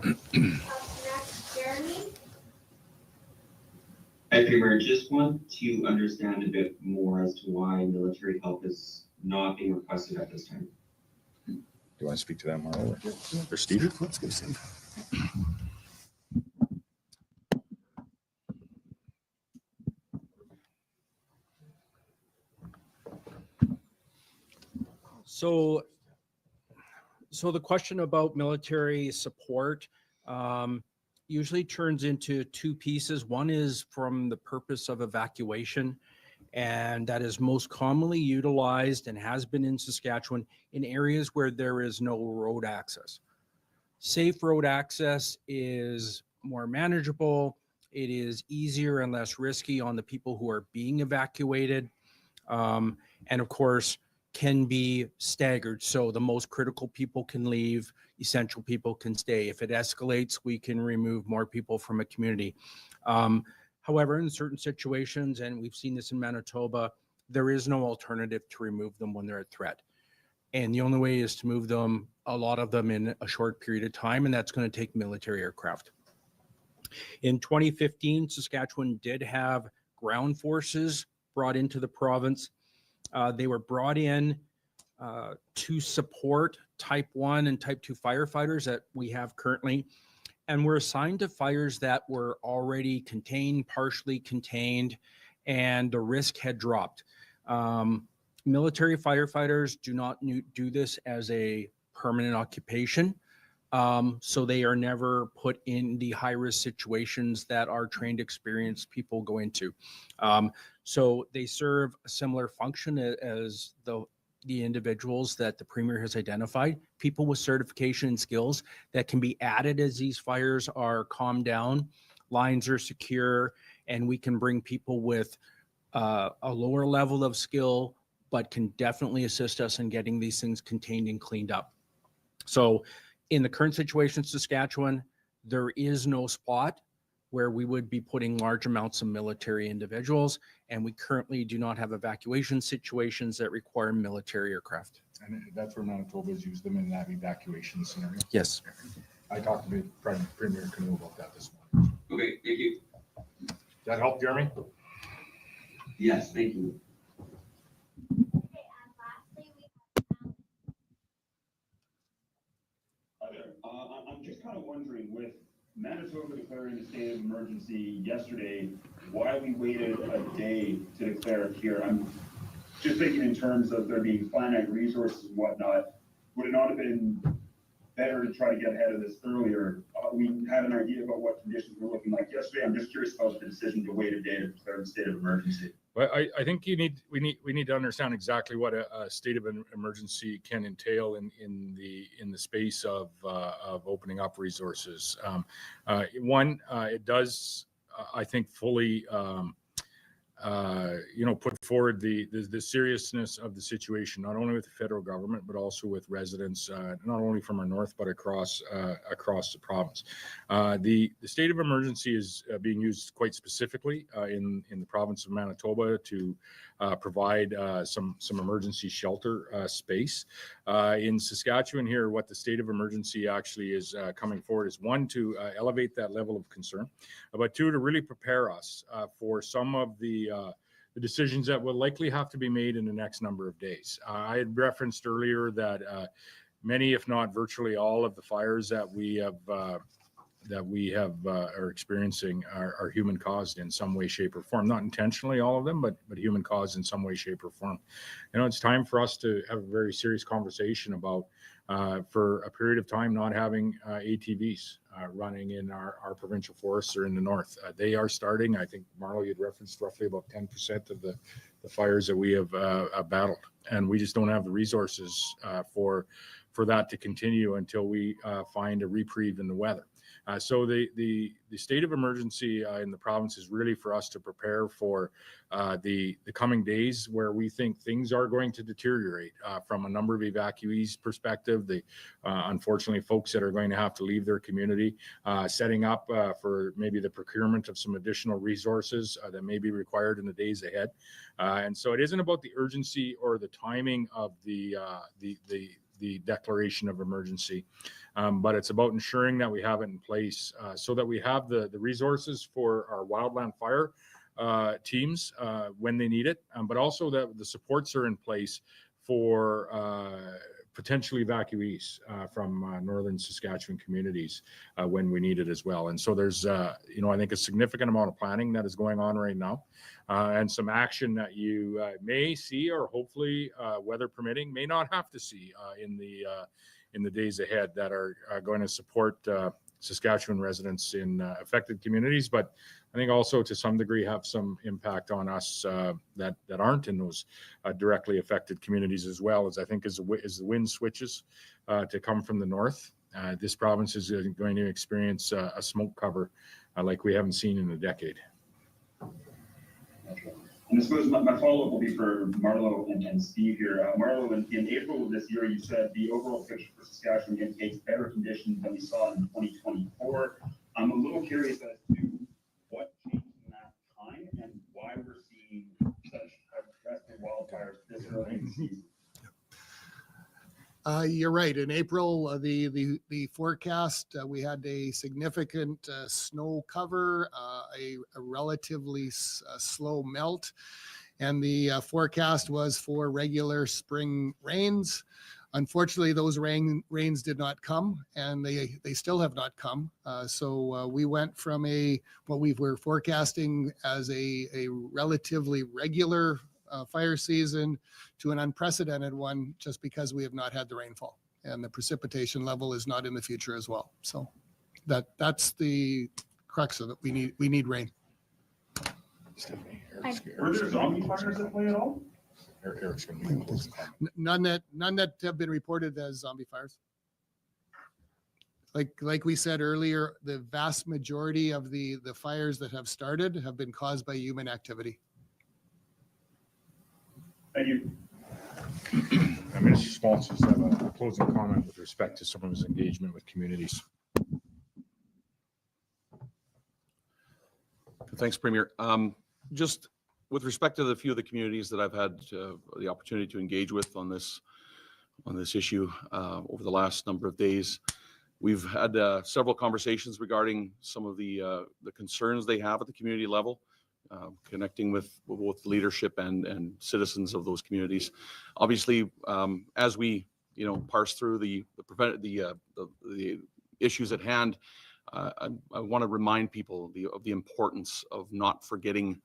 Next, Jeremy. Hi, Premier. Just want to understand a bit more as to why military help is not being requested at this time. Do you want to speak to that, Marlo, or Steve? Let's go, Steve. So the question about military support usually turns into two pieces. One is from the purpose of evacuation, and that is most commonly utilized and has been in Saskatchewan in areas where there is no road access. Safe road access is more manageable. It is easier and less risky on the people who are being evacuated. And of course, can be staggered. So the most critical people can leave, essential people can stay. If it escalates, we can remove more people from a community. However, in certain situations, and we've seen this in Manitoba, there is no alternative to remove them when they're a threat. And the only way is to move them, a lot of them in a short period of time, and that's going to take military aircraft. In 2015, Saskatchewan did have ground forces brought into the province. They were brought in to support Type 1 and Type 2 firefighters that we have currently, and were assigned to fires that were already contained, partially contained, and the risk had dropped. Military firefighters do not do this as a permanent occupation. So they are never put in the high-risk situations that our trained, experienced people go into. So they serve a similar function as the individuals that the Premier has identified, people with certification and skills that can be added as these fires are calmed down, lines are secure, and we can bring people with a lower level of skill, but can definitely assist us in getting these things contained and cleaned up. So in the current situation in Saskatchewan, there is no spot where we would be putting large amounts of military individuals, and we currently do not have evacuation situations that require military aircraft. And that's where Manitoba has used them in that evacuation scenario. Yes. I talked to Premier Canoe about that this morning. Okay, thank you. Does that help, Jeremy? Yes, thank you. Hi there. I'm just kind of wondering, with Manitoba declaring a state of emergency yesterday, why we waited a day to declare it here. I'm just thinking in terms of there being finite resources and whatnot. Would it not have been better to try to get ahead of this earlier? We had an idea about what conditions were looking like yesterday. I'm just curious about the decision to wait a day to declare the state of emergency. Well, I think we need to understand exactly what a state of an emergency can entail in the space of opening up resources. It does, I think, fully put forward the seriousness of the situation, not only with the federal government, but also with residents, not only from our north, but across the province. The state of emergency is being used quite specifically in the province of Manitoba to provide some emergency shelter space. In Saskatchewan here, what the state of emergency actually is coming forward is, one, to elevate that level of concern, but two, to really prepare us for some of the decisions that will likely have to be made in the next number of days. I had referenced earlier that many, if not virtually all, of the fires that we are experiencing are human caused in some way, shape, or form. Not intentionally, all of them, but human caused in some way, shape, or form. It's time for us to have a very serious conversation about, for a period of time, not having ATVs running in our provincial forests or in the north. They are starting. I think Marlo, you'd referenced roughly about 10% of the fires that we have battled, and we just don't have the resources for that to continue until we find a reprieve in the weather. So the state of emergency in the province is really for us to prepare for the coming days where we think things are going to deteriorate from a number of evacuees perspective. Unfortunately, folks that are going to have to leave their community, setting up for maybe the procurement of some additional resources that may be required in the days ahead. And so it isn't about the urgency or the timing of the declaration of emergency, but it's about ensuring that we have it in place so that we have the resources for our wildland fire teams when they need it, but also that the supports are in place for potential evacuees from northern Saskatchewan communities when we need it as well. And so there's, I think a significant amount of planning that is going on right now, and some action that you may see, or hopefully, weather permitting, may not have to see in the days ahead, that are going to support Saskatchewan residents in affected communities, but I think also to some degree have some impact on us that aren't in those directly affected communities as well. As I think as the wind switches to come from the north, this province is going to experience a smoke cover like we haven't seen in a decade. And I suppose my follow-up will be for Marlo and Steve here. Marlo, in April of this year, you said the overall picture for Saskatchewan indicates better conditions than we saw in 2024. I'm a little curious as to what changed in that time and why we're seeing such aggressive wildfires this early in the season. You're right. In April, the forecast, we had a significant snow cover, a relatively slow melt, and the forecast was for regular spring rains. Unfortunately, those rains did not come, and they still have not come. So we went from what we were forecasting as a relatively regular fire season to an unprecedented one, just because we have not had the rainfall. and the precipitation level is not in the future as well. So that's the crux of it. We need rain. Were there zombie fires at play at all? Eric's going to make a closing comment. None that have been reported as zombie fires. Like we said earlier, the vast majority of the fires that have started have been caused by human activity. Thank you. Minister Sponsors have a closing comment with respect to some of his engagement with communities. Thanks, Premier. Just with respect to the few of the communities that I've had the opportunity to engage with on this issue over the last number of days, we've had several conversations regarding some of the concerns they have at the community level, connecting with both leadership and citizens of those communities. Obviously, as we parse through the issues at hand, I want to remind people of the importance of not forgetting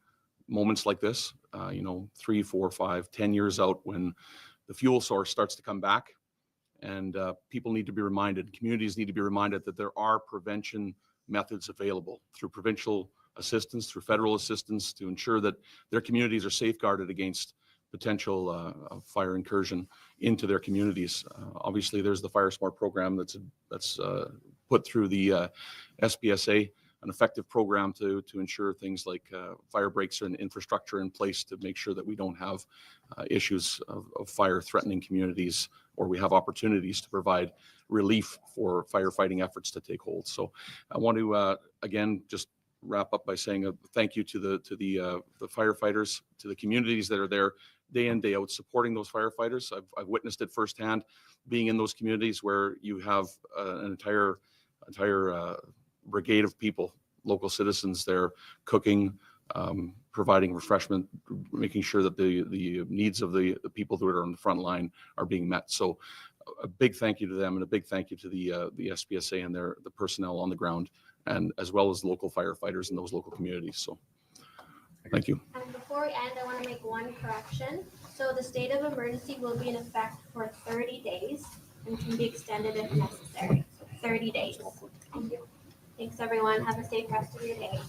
moments like this, 3, 4, 5, 10 years out when the fuel source starts to come back, and people need to be reminded, communities need to be reminded that there are prevention methods available through provincial assistance, through federal assistance, to ensure that their communities are safeguarded against potential fire incursion into their communities. Obviously, there's the Fire Smart program that's put through the SPSA, an effective program to ensure things like fire breaks and infrastructure in place to make sure that we don't have issues of fire threatening communities, or we have opportunities to provide relief for firefighting efforts to take hold. So I want to again just wrap up by saying a thank you to the firefighters, to the communities that are there day in, day out supporting those firefighters. I've witnessed it firsthand, being in those communities where you have an entire brigade of people, local citizens there cooking, providing refreshment, making sure that the needs of the people who are on the front line are being met. So a big thank you to them, and a big thank you to the SPSA and the personnel on the ground, and as well as local firefighters in those local communities. So thank you. And before we end, I want to make one correction. So the state of emergency will be in effect for 30 days and can be extended if necessary. So 30 days. Thank you. Thanks, everyone. Have a safe rest of your day.